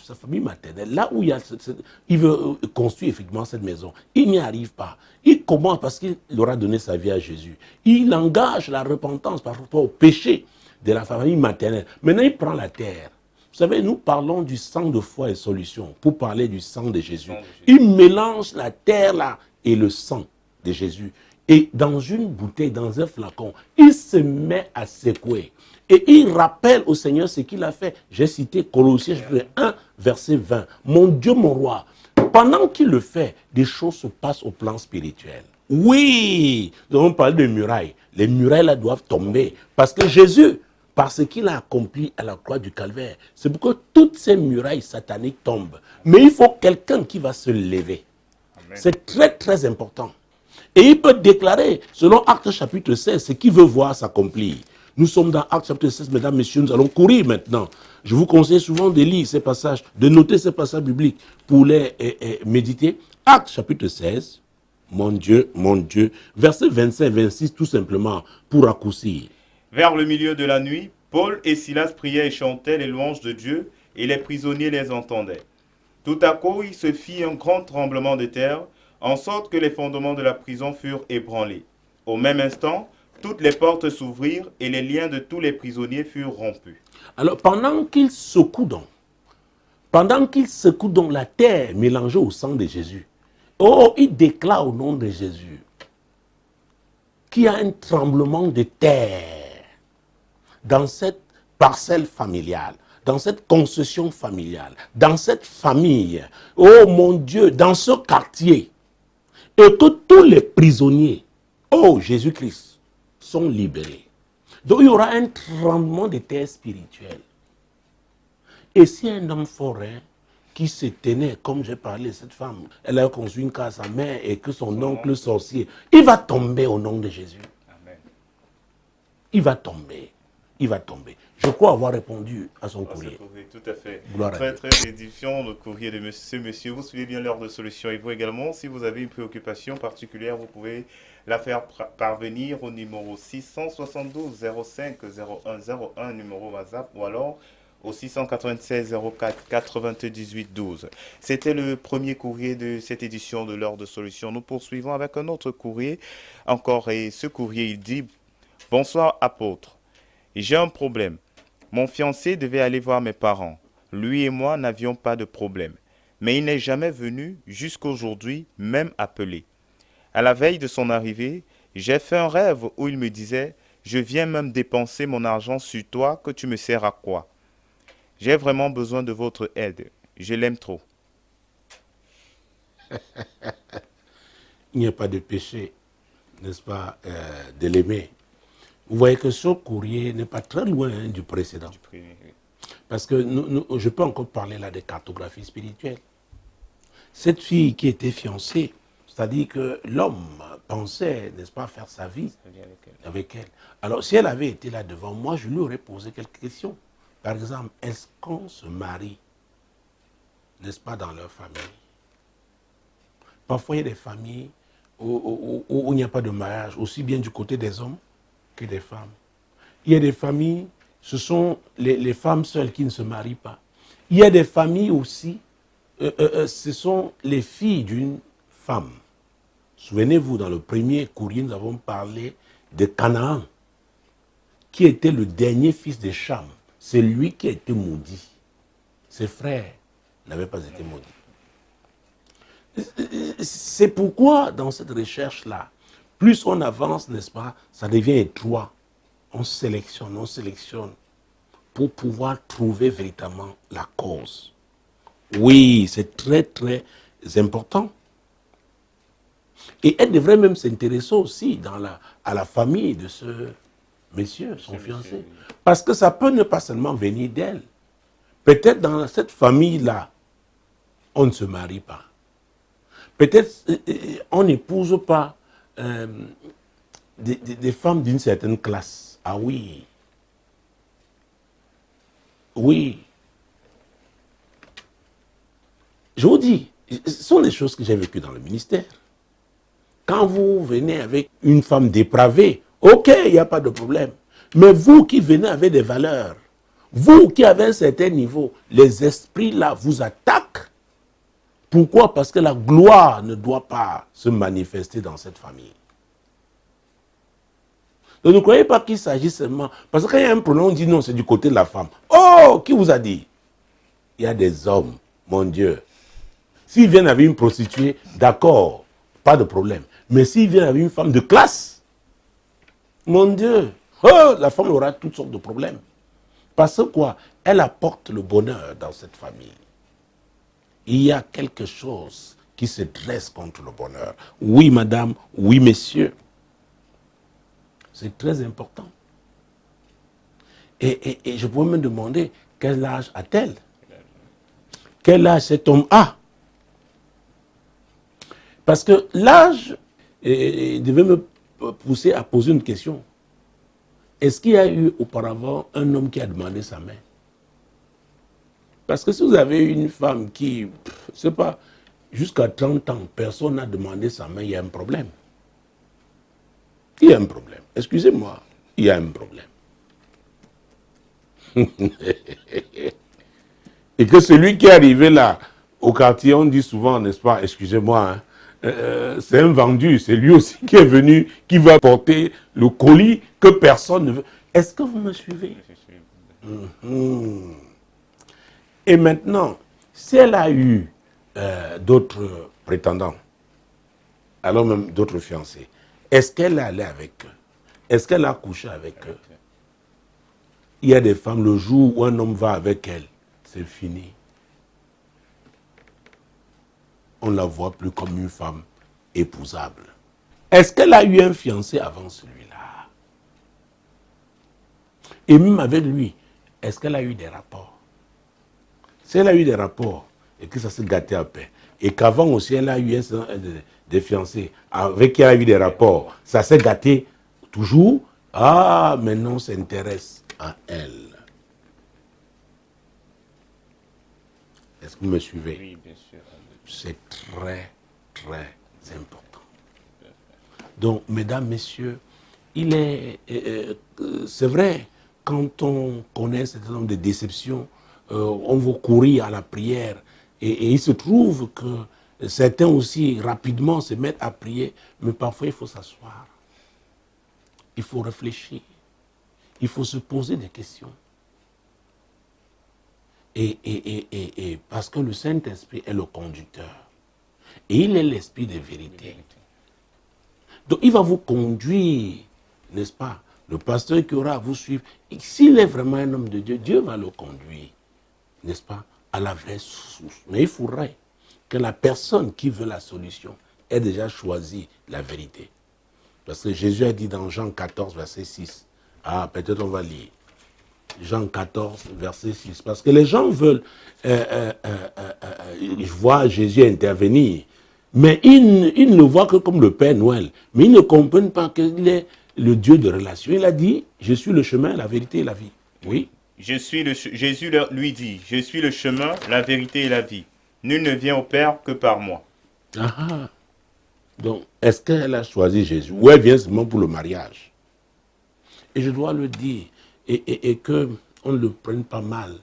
sa famille maternelle, là où il veut construire effectivement cette maison. Il n'y arrive pas. Il commence parce qu'il aura donné sa vie à Jésus. Il engage la repentance par rapport au péché de la famille maternelle. Maintenant, il prend la terre. Vous savez, nous parlons du sang de foi et solution pour parler du sang de Jésus. Il mélange la terre là et le sang de Jésus. Et dans une bouteille, dans un flacon, il se met à secouer. Et il rappelle au Seigneur ce qu'il a fait. J'ai cité Colossiens 1, verset 20. Mon Dieu, mon roi, pendant qu'il le fait, des choses se passent au plan spirituel. Oui, nous avons parlé de murailles. Les murailles là doivent tomber. Parce que Jésus, parce qu'il a accompli à la croix du Calvaire, c'est pourquoi toutes ces murailles sataniques tombent. Mais il faut quelqu'un qui va se lever. C'est très très important. Et il peut déclarer, selon Actes chapitre 16, ce qu'il veut voir s'accomplir. Nous sommes dans Actes chapitre 16, mesdames, messieurs, nous allons courir maintenant. Je vous conseille souvent de lire ces passages, de noter ces passages bibliques pour les méditer. Actes chapitre 16, mon Dieu, verset 25-26, tout simplement, pour raccourcir. Vers le milieu de la nuit, Paul et Silas priaient et chantaient les louanges de Dieu, et les prisonniers les entendaient. Tout à coup, il se fit un grand tremblement de terre, en sorte que les fondements de la prison furent ébranlés. Au même instant, Toutes les portes s'ouvrirent et les liens de tous les prisonniers furent rompus. Alors, pendant qu'il secoue donc la terre mélangée au sang de Jésus, oh, il déclare au nom de Jésus qu'il y a un tremblement de terre dans cette parcelle familiale, dans cette concession familiale, dans cette famille, oh mon Dieu, dans ce quartier, et que tous les prisonniers, oh Jésus-Christ, sont libérés. Donc il y aura un tremblement de terre spirituel. Et si un homme fort qui se tenait, comme j'ai parlé, cette femme, elle a construit une case à sa mère et que son oncle sorcier, il va tomber au nom de Jésus. Amen. Il va tomber. Il va tomber. Je crois avoir répondu à son courrier. Tout à fait. Gloire à Très, Dieu. très édifiant le courrier de ce monsieur. Vous suivez bien l'heure de solution. Et vous également, si vous avez une préoccupation particulière, vous pouvez la faire parvenir au numéro 672 05 01 01, numéro WhatsApp, ou alors au 696 04 98 12. C'était le premier courrier de cette édition de l'heure de solution. Nous poursuivons avec un autre courrier encore. Et ce courrier, il dit: bonsoir apôtre. J'ai un problème. Mon fiancé devait aller voir mes parents. Lui et moi n'avions pas de problème. Mais il n'est jamais venu jusqu'aujourd'hui, même appelé. À la veille de son arrivée, j'ai fait un rêve où il me disait: je viens même dépenser mon argent sur toi, que tu me sers à quoi? J'ai vraiment besoin de votre aide. Je l'aime trop. Il n'y a pas de péché, n'est-ce pas, de l'aimer. Vous voyez que ce courrier n'est pas très loin du précédent. Parce que je peux encore parler là de cartographie spirituelle. Cette fille qui était fiancée, c'est-à-dire que l'homme pensait, n'est-ce pas, faire sa vie avec elle. Alors, si elle avait été là devant moi, je lui aurais posé quelques questions. Par exemple, est-ce qu'on se marie, n'est-ce pas, dans leur famille? Parfois, il y a des familles où il n'y a pas de mariage, aussi bien du côté des hommes que des femmes. Il y a des familles, ce sont les femmes seules qui ne se marient pas. Il y a des familles aussi, ce sont les filles d'une femme. Souvenez-vous, dans le premier courrier, nous avons parlé de Canaan, qui était le dernier fils de Cham. C'est lui qui a été maudit. Ses frères n'avaient pas été maudits. C'est pourquoi, dans cette recherche-là, plus on avance, n'est-ce pas, ça devient étroit. On sélectionne pour pouvoir trouver véritablement la cause. Oui, c'est très, très important. Et elle devrait même s'intéresser aussi à la famille de ce monsieur, son fiancé. Parce que ça peut ne pas seulement venir d'elle. Peut-être dans cette famille-là, on ne se marie pas. Peut-être on n'épouse pas des femmes d'une certaine classe. Ah oui. Oui. Je vous dis, ce sont des choses que j'ai vécues dans le ministère. Quand vous venez avec une femme dépravée, ok, il n'y a pas de problème. Mais vous qui venez avec des valeurs, vous qui avez un certain niveau, les esprits là vous attaquent. Pourquoi? Parce que la gloire ne doit pas se manifester dans cette famille. Donc ne croyez pas qu'il s'agit seulement... Parce que quand il y a un problème, on dit non, c'est du côté de la femme. Oh, qui vous a dit? Il y a des hommes, mon Dieu. S'ils viennent avec une prostituée, d'accord, pas de problème. Mais s'ils viennent avec une femme de classe, mon Dieu, oh, la femme aura toutes sortes de problèmes. Parce que quoi? Elle apporte le bonheur dans cette famille. Il y a quelque chose qui se dresse contre le bonheur. Oui, madame, oui, messieurs. C'est très important. Et je pourrais me demander, quel âge a-t-elle? Quel âge cet homme a? Parce que l'âge devait me pousser à poser une question. Est-ce qu'il y a eu auparavant un homme qui a demandé sa main? Parce que si vous avez une femme qui, je ne sais pas, jusqu'à 30 ans, personne n'a demandé sa main, il y a un problème. Il y a un problème. Excusez-moi, il y a un problème. Et que celui qui est arrivé là, au quartier, on dit souvent, n'est-ce pas, excusez-moi, hein, c'est un vendu, c'est lui aussi qui est venu, qui va porter le colis que personne ne veut. Est-ce que vous me suivez? Et maintenant, si elle a eu d'autres prétendants, alors même d'autres fiancés, est-ce qu'elle est allée avec eux? Est-ce qu'elle a couché avec eux? Il y a des femmes, le jour où un homme va avec elle, c'est fini. On ne la voit plus comme une femme épousable. Est-ce qu'elle a eu un fiancé avant celui-là? Et même avec lui, est-ce qu'elle a eu des rapports? Si elle a eu des rapports et que ça s'est gâté à paix, et qu'avant aussi elle a eu des fiancés avec qui elle a eu des rapports, ça s'est gâté toujours, ah, maintenant on s'intéresse à elle. Est-ce que vous me suivez? Oui, bien sûr. C'est très, très important. Donc, mesdames, messieurs, c'est vrai, quand on connaît un certain nombre de déceptions, on va courir à la prière. Et il se trouve que certains aussi, rapidement, se mettent à prier. Mais parfois, il faut s'asseoir. Il faut réfléchir. Il faut se poser des questions. Et parce que le Saint-Esprit est le conducteur. Et il est l'esprit de vérité. Donc, il va vous conduire, n'est-ce pas? Le pasteur qui aura à vous suivre, s'il est vraiment un homme de Dieu, Dieu va le conduire, n'est-ce pas, à la vraie source. Mais il faudrait que la personne qui veut la solution ait déjà choisi la vérité. Parce que Jésus a dit dans Jean 14, verset 6, ah, peut-être on va lire. Jean 14, verset 6. Parce que les gens veulent voir Jésus intervenir. Mais ils ne le voient que comme le Père Noël. Mais ils ne comprennent pas qu'il est le Dieu de relation. Il a dit, je suis le chemin, la vérité et la vie. Oui. Jésus lui dit, je suis le chemin, la vérité et la vie. Nul ne vient au Père que par moi. Ah. Donc, est-ce qu'elle a choisi Jésus? Ou elle vient seulement pour le mariage? Et je dois le dire, et qu'on ne le prenne pas mal,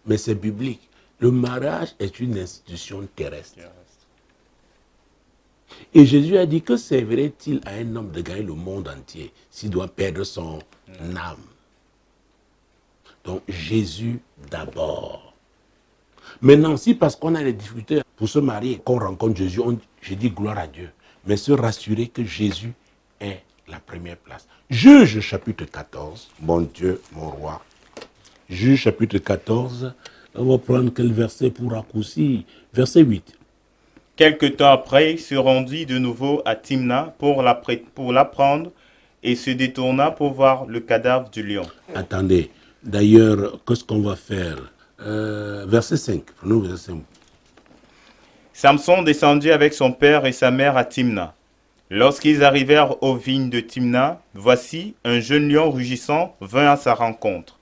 mais c'est biblique. Le mariage est une institution terrestre. Et Jésus a dit, que servirait-il à un homme de gagner le monde entier s'il doit perdre son âme? Donc Jésus d'abord. Maintenant, si parce qu'on a des difficultés pour se marier, qu'on rencontre Jésus, je dis gloire à Dieu. Mais se rassurer que Jésus est la première place. Juge chapitre 14, mon Dieu, mon roi. Juge chapitre 14, on va prendre quel verset pour raccourcir? Verset 8. Quelque temps après, il se rendit de nouveau à Timna pour la prendre et se détourna pour voir le cadavre du lion. Attendez, d'ailleurs, qu'est-ce qu'on va faire? Verset 5. Prenons verset 5. Samson descendit avec son père et sa mère à Timna. Lorsqu'ils arrivèrent aux vignes de Timna, voici, un jeune lion rugissant vint à sa rencontre.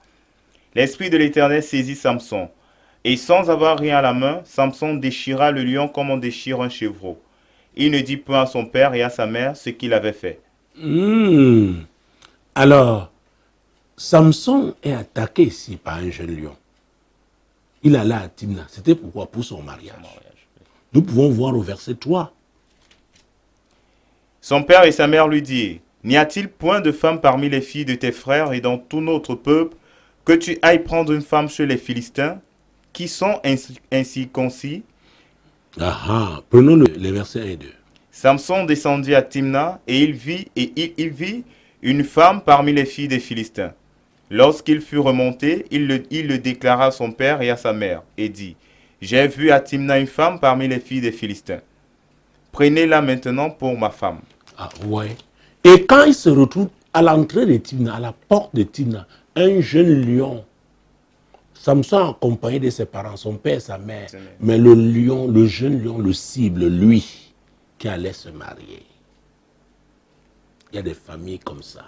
L'Esprit de l'Éternel saisit Samson. Et sans avoir rien à la main, Samson déchira le lion comme on déchire un chevreau. Il ne dit point à son père et à sa mère ce qu'il avait fait. Alors, Samson est attaqué ici par un jeune lion. Il allait à Timna. C'était pourquoi? Pour son mariage. Nous pouvons voir au verset 3. Son père et sa mère lui dirent, n'y a-t-il point de femme parmi les filles de tes frères et dans tout notre peuple, que tu ailles prendre une femme chez les Philistins, qui sont incirconcis? Prenons les versets 1 et 2. Samson descendit à Timna, et il vit une femme parmi les filles des Philistins. Lorsqu'il fut remonté, il le déclara à son père et à sa mère, et dit, j'ai vu à Timna une femme parmi les filles des Philistins. Prenez-la maintenant pour ma femme. Ah ouais. Et quand il se retrouve à l'entrée de Timna, à la porte de Timna, un jeune lion, Samson accompagné de ses parents, son père et sa mère, mais le lion, le jeune lion le cible, lui, qui allait se marier. Il y a des familles comme ça.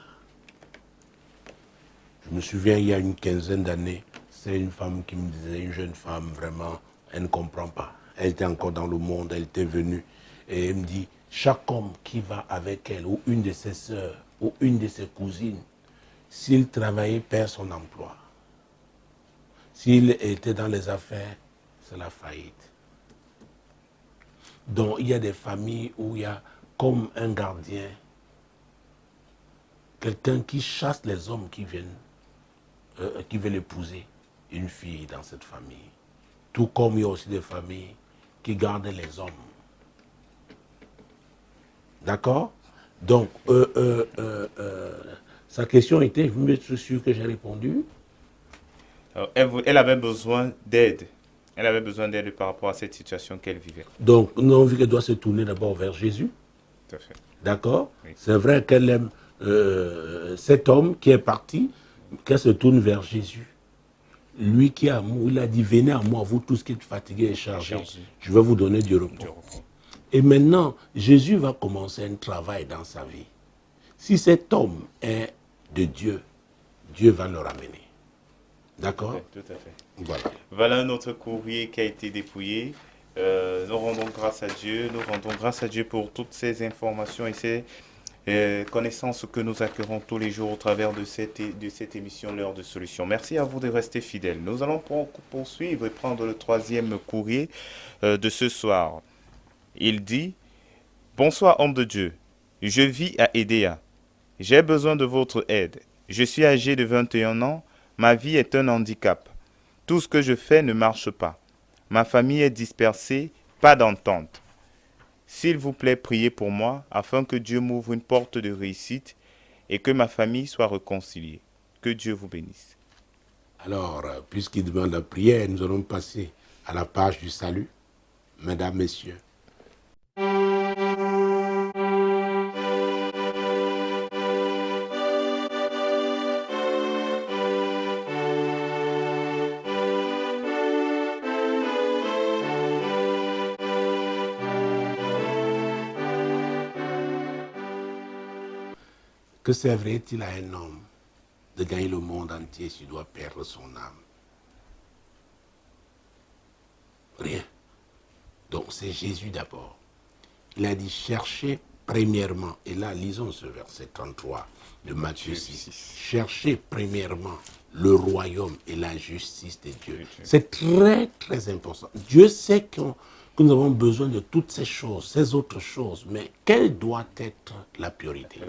Je me souviens, il y a une quinzaine d'années, c'est une femme qui me disait, une jeune femme, vraiment, elle ne comprend pas. Elle était encore dans le monde, elle était venue, et elle me dit, chaque homme qui va avec elle, ou une de ses sœurs, ou une de ses cousines, s'il travaillait, perd son emploi. S'il était dans les affaires, c'est la faillite. Donc, il y a des familles où il y a comme un gardien, quelqu'un qui chasse les hommes qui veulent épouser une fille dans cette famille. Tout comme il y a aussi des familles qui gardent les hommes. D'accord? Donc, sa question était, vous êtes sûr que j'ai répondu? Alors, elle avait besoin d'aide. Elle avait besoin d'aide par rapport à cette situation qu'elle vivait. Donc, nous avons vu qu'elle doit se tourner d'abord vers Jésus. Tout à fait. D'accord? Oui. C'est vrai qu'elle aime cet homme qui est parti, qu'elle se tourne vers Jésus. Lui qui a amour, il a dit, venez à moi, vous tous qui êtes fatigués et chargés, je vais vous donner du repos. Et maintenant, Jésus va commencer un travail dans sa vie. Si cet homme est de Dieu, Dieu va le ramener. D'accord? Tout à fait. Voilà. Voilà notre courrier qui a été dépouillé. Nous rendons grâce à Dieu. Nous rendons grâce à Dieu pour toutes ces informations et ces connaissances que nous acquérons tous les jours au travers de cette émission L'heure de solution. Merci à vous de rester fidèles. Nous allons poursuivre et prendre le troisième courrier de ce soir. Il dit: Bonsoir homme de Dieu, je vis à Edea. J'ai besoin de votre aide. Je suis âgé de 21 ans. Ma vie est un handicap. Tout ce que je fais ne marche pas. Ma famille est dispersée, pas d'entente. S'il vous plaît, priez pour moi afin que Dieu m'ouvre une porte de réussite et que ma famille soit réconciliée. Que Dieu vous bénisse. Alors, puisqu'il demande la prière, nous allons passer à la page du salut. Mesdames, Messieurs. Que servirait-il à un homme de gagner le monde entier s'il doit perdre son âme? Rien. Donc c'est Jésus d'abord. Il a dit cherchez premièrement, et là lisons ce verset 33 de Matthieu 6. Cherchez premièrement le royaume et la justice de Dieu. C'est très très important. Dieu sait que nous avons besoin de toutes ces choses, ces autres choses, mais quelle doit être la priorité?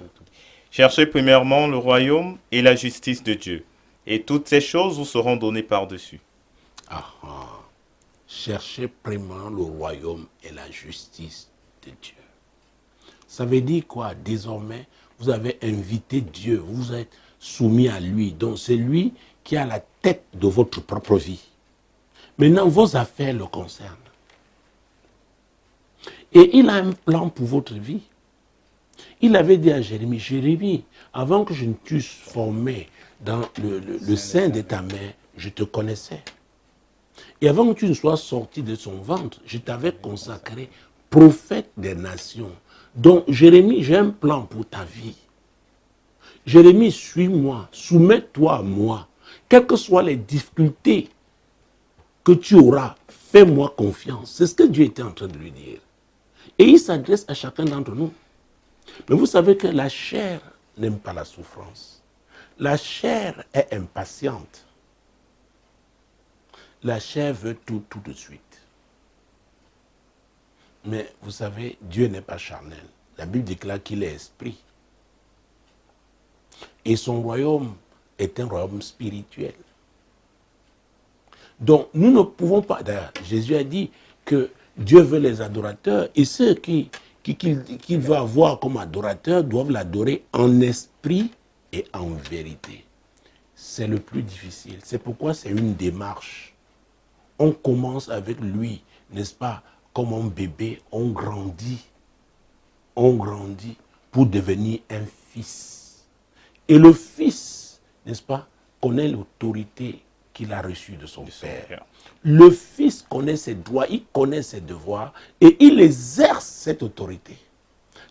Cherchez premièrement le royaume et la justice de Dieu, et toutes ces choses vous seront données par-dessus. Cherchez premièrement le royaume et la justice de Dieu. Ça veut dire quoi? Désormais, vous avez invité Dieu, vous êtes soumis à lui. Donc c'est lui qui a la tête de votre propre vie. Maintenant, vos affaires le concernent. Et il a un plan pour votre vie. Il avait dit à Jérémie, Jérémie, avant que je ne t'eusse formé dans le sein de ta mère, je te connaissais. Et avant que tu ne sois sorti de son ventre, je t'avais consacré prophète des nations. Donc, Jérémie, j'ai un plan pour ta vie. Jérémie, suis-moi, soumets-toi à moi. Quelles que soient les difficultés que tu auras, fais-moi confiance. C'est ce que Dieu était en train de lui dire. Et il s'adresse à chacun d'entre nous. Mais vous savez que la chair n'aime pas la souffrance. La chair est impatiente. La chair veut tout de suite. Mais vous savez, Dieu n'est pas charnel. La Bible déclare qu'il est esprit. Et son royaume est un royaume spirituel. Donc, nous ne pouvons pas... D'ailleurs, Jésus a dit que Dieu veut les adorateurs et ceux qu'il veut avoir comme adorateurs doivent l'adorer en esprit et en vérité. C'est le plus difficile. C'est pourquoi c'est une démarche. On commence avec lui, n'est-ce pas? Comme un bébé, on grandit pour devenir un fils. Et le fils, n'est-ce pas, connaît l'autorité qu'il a reçue de son père. Le fils connaît ses droits, il connaît ses devoirs et il exerce cette autorité.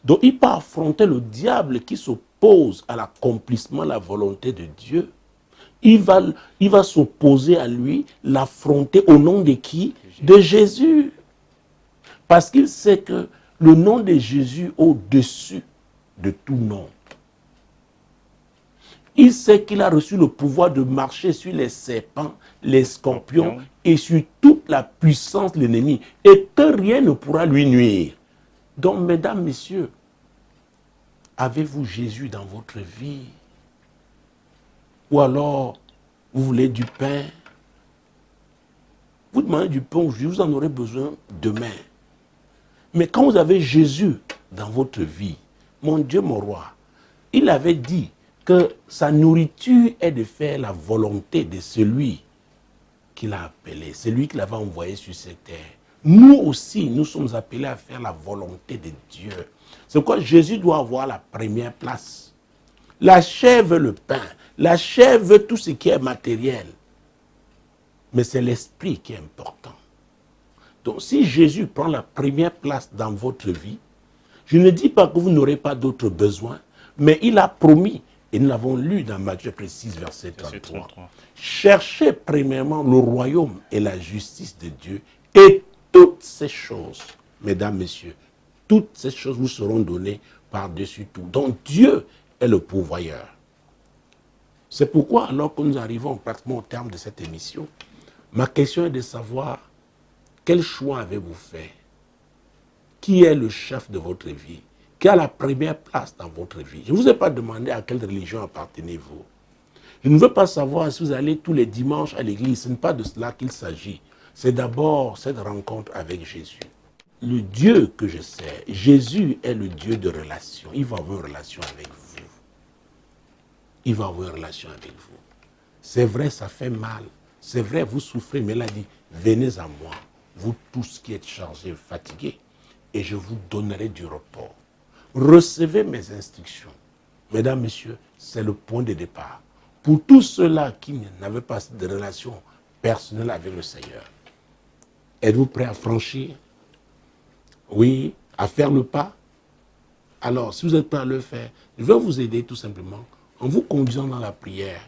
Donc il peut affronter le diable qui s'oppose à l'accomplissement de la volonté de Dieu. Il va s'opposer à lui, l'affronter au nom de qui? De Jésus. Parce qu'il sait que le nom de Jésus est au-dessus de tout nom. Il sait qu'il a reçu le pouvoir de marcher sur les serpents, les scorpions et sur toute la puissance de l'ennemi et que rien ne pourra lui nuire. Donc, mesdames, messieurs, avez-vous Jésus dans votre vie? Ou alors, vous voulez du pain? Vous demandez du pain aujourd'hui, vous en aurez besoin demain. Mais quand vous avez Jésus dans votre vie, mon Dieu, mon roi, il avait dit que sa nourriture est de faire la volonté de celui qu'il a appelé, celui qu'il avait envoyé sur cette terre. Nous aussi, nous sommes appelés à faire la volonté de Dieu. C'est pourquoi Jésus doit avoir la première place. La chair veut le pain, la chair veut tout ce qui est matériel. Mais c'est l'esprit qui est important. Donc si Jésus prend la première place dans votre vie, je ne dis pas que vous n'aurez pas d'autres besoins, mais il a promis, et nous l'avons lu dans Matthieu 6, verset 33. Cherchez premièrement le royaume et la justice de Dieu, et toutes ces choses, mesdames, messieurs, toutes ces choses vous seront données par-dessus tout. Donc Dieu est le pourvoyeur. C'est pourquoi, alors que nous arrivons pratiquement au terme de cette émission, ma question est de savoir quel choix avez-vous fait? Qui est le chef de votre vie? Qui a la première place dans votre vie? Je ne vous ai pas demandé à quelle religion appartenez-vous. Je ne veux pas savoir si vous allez tous les dimanches à l'église. Ce n'est pas de cela qu'il s'agit. C'est d'abord cette rencontre avec Jésus. Le Dieu que je sais, Jésus est le Dieu de relation. Il va avoir une relation avec vous. Il va avoir une relation avec vous. C'est vrai, ça fait mal. C'est vrai, vous souffrez, mais il a dit, venez à moi, vous tous qui êtes chargés, fatigués, et je vous donnerai du repos. Recevez mes instructions. Mesdames, messieurs, c'est le point de départ. Pour tous ceux-là qui n'avaient pas de relation personnelle avec le Seigneur, êtes-vous prêts à franchir? Oui, à faire le pas? Alors, si vous êtes prêts à le faire, je vais vous aider tout simplement en vous conduisant dans la prière.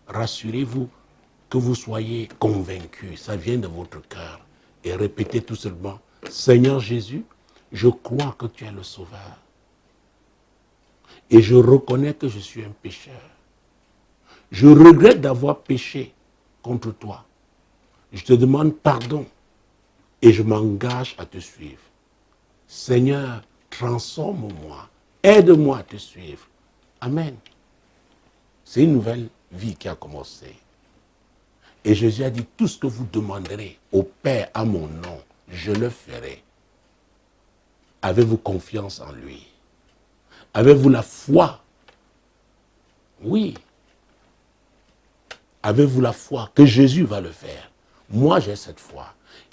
Rassurez-vous que vous soyez convaincus, ça vient de votre cœur. Et répétez tout simplement, Seigneur Jésus, je crois que tu es le Sauveur. Et je reconnais que je suis un pécheur. Je regrette d'avoir péché contre toi. Je te demande pardon et je m'engage à te suivre. Seigneur, transforme-moi, aide-moi à te suivre. Amen. C'est une nouvelle vie qui a commencé. Et Jésus a dit, tout ce que vous demanderez au Père à mon nom, je le ferai. Avez-vous confiance en lui? Avez-vous la foi? Oui. Avez-vous la foi que Jésus va le faire? Moi, j'ai cette foi.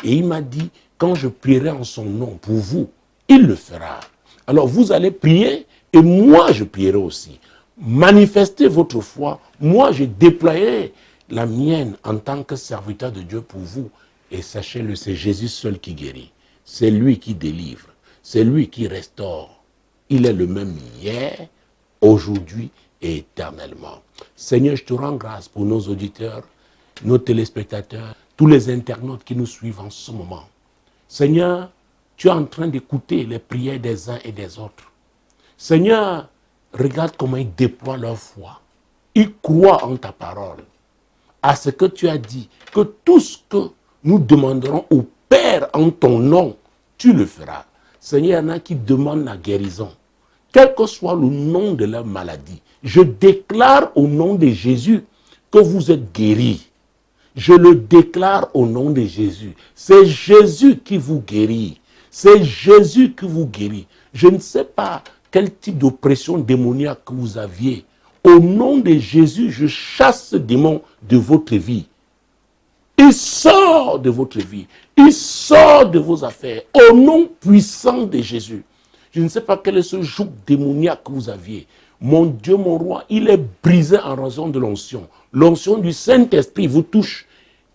Et il m'a dit, quand je prierai en son nom pour vous, il le fera. Alors vous allez prier et moi je prierai aussi. Manifestez votre foi. Moi, je déploierai la mienne en tant que serviteur de Dieu pour vous. Et sachez-le, c'est Jésus seul qui guérit. C'est lui qui délivre. C'est lui qui restaure. Il est le même hier, aujourd'hui et éternellement. Seigneur, je te rends grâce pour nos auditeurs, nos téléspectateurs, tous les internautes qui nous suivent en ce moment. Seigneur, tu es en train d'écouter les prières des uns et des autres. Seigneur, regarde comment ils déploient leur foi. Ils croient en ta parole, à ce que tu as dit, que tout ce que nous demanderons au Père en ton nom, tu le feras. Seigneur, il y en a qui demandent la guérison. Quel que soit le nom de leur maladie, je déclare au nom de Jésus que vous êtes guéris. Je le déclare au nom de Jésus. C'est Jésus qui vous guérit. C'est Jésus qui vous guérit. Je ne sais pas quel type d'oppression démoniaque que vous aviez. Au nom de Jésus, je chasse ce démon de votre vie. Il sort de votre vie. Il sort de vos affaires. Au nom puissant de Jésus. Je ne sais pas quel est ce joug démoniaque que vous aviez. Mon Dieu, mon roi, il est brisé en raison de l'onction. L'onction du Saint-Esprit vous touche.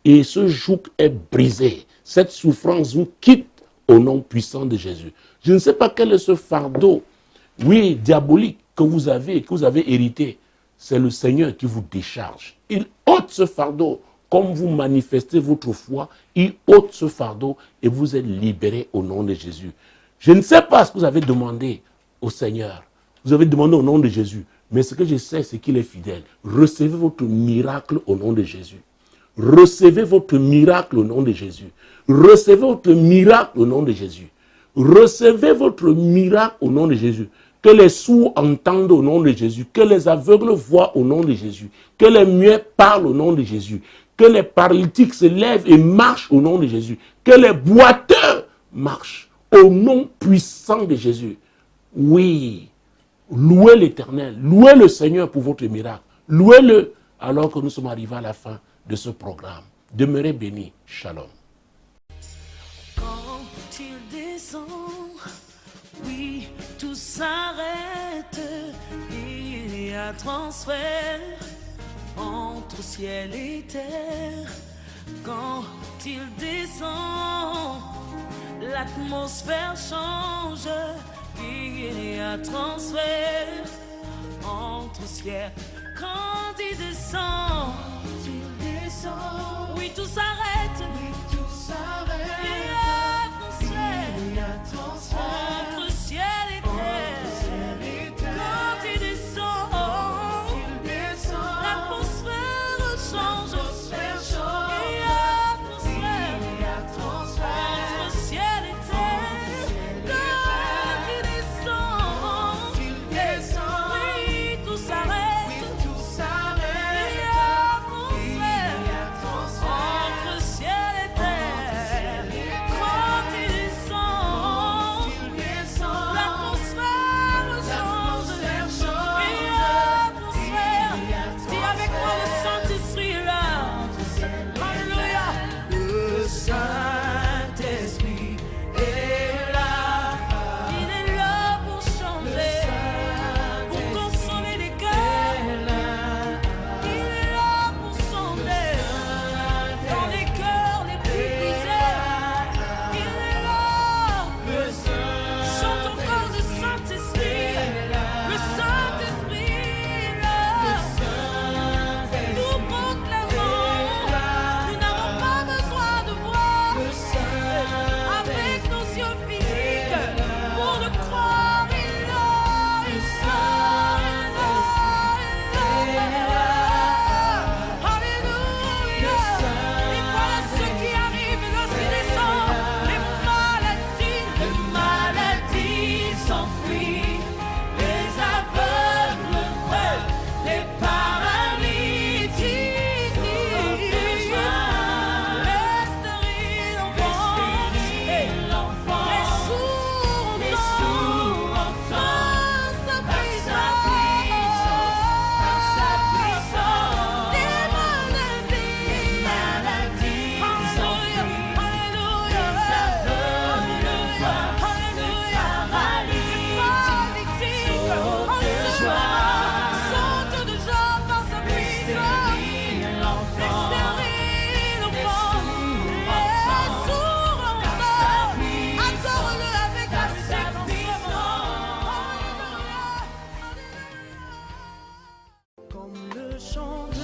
Et ce joug est brisé. Cette souffrance vous quitte au nom puissant de Jésus. Je ne sais pas quel est ce fardeau, oui, diabolique que vous avez hérité. C'est le Seigneur qui vous décharge. Il ôte ce fardeau. Comme vous manifestez votre foi, il ôte ce fardeau et vous êtes libérés au nom de Jésus. Je ne sais pas ce que vous avez demandé au Seigneur. Vous avez demandé au nom de Jésus. Mais ce que je sais, c'est qu'il est fidèle. Recevez votre miracle au nom de Jésus. Recevez votre miracle au nom de Jésus. Recevez votre miracle au nom de Jésus. Recevez votre miracle au nom de Jésus. Que les sourds entendent au nom de Jésus. Que les aveugles voient au nom de Jésus. Que les muets parlent au nom de Jésus. Que les paralytiques se lèvent et marchent au nom de Jésus. Que les boiteux marchent au nom puissant de Jésus. Oui, louez l'Éternel, louez le Seigneur pour votre miracle. Louez-le alors que nous sommes arrivés à la fin de ce programme. Demeurez bénis. Shalom. Quand il descend, oui, tout s'arrête. Il y a transfert entre ciel et terre. Quand il descend, l'atmosphère change. Il y a transfert entre ciel. Quand il descend, oui, tout s'arrête. Il y a transfert entre ciel et terre. Quand il descend, l'atmosphère change. Il y a transfert entre ciel et terre. Quand il descend, oui, tout s'arrête. Il y a transfert entre ciel et terre. Quand il descend, l'atmosphère change. Il y a transfert. Dis avec moi, le Saint-Esprit est là. Alléluia. Le Saint-Esprit est là. Il est là pour changer, pour consoler les cœurs. Il est là pour sonder dans les cœurs les plus brisés. Il est là. Chante encore le Saint-Esprit. Le Saint-Esprit est là. Nous proclamons. Nous n'avons pas besoin de voir avec nos yeux physiques pour le croire. Il est là. Il est là. Alléluia. Et voilà ce qui arrive lorsqu'il descend. Les maladies s'enfuient. Les aveugles veulent. Les paralytiques. Les stériles enfants. Les sourds entendent sa puissance. Les maladies s'enfuient. Alléluia. Saute de joie par sa puissance. Les stériles enfants. Les sourds entendent. Adore-le avec la musique en ce moment. Comme le chant de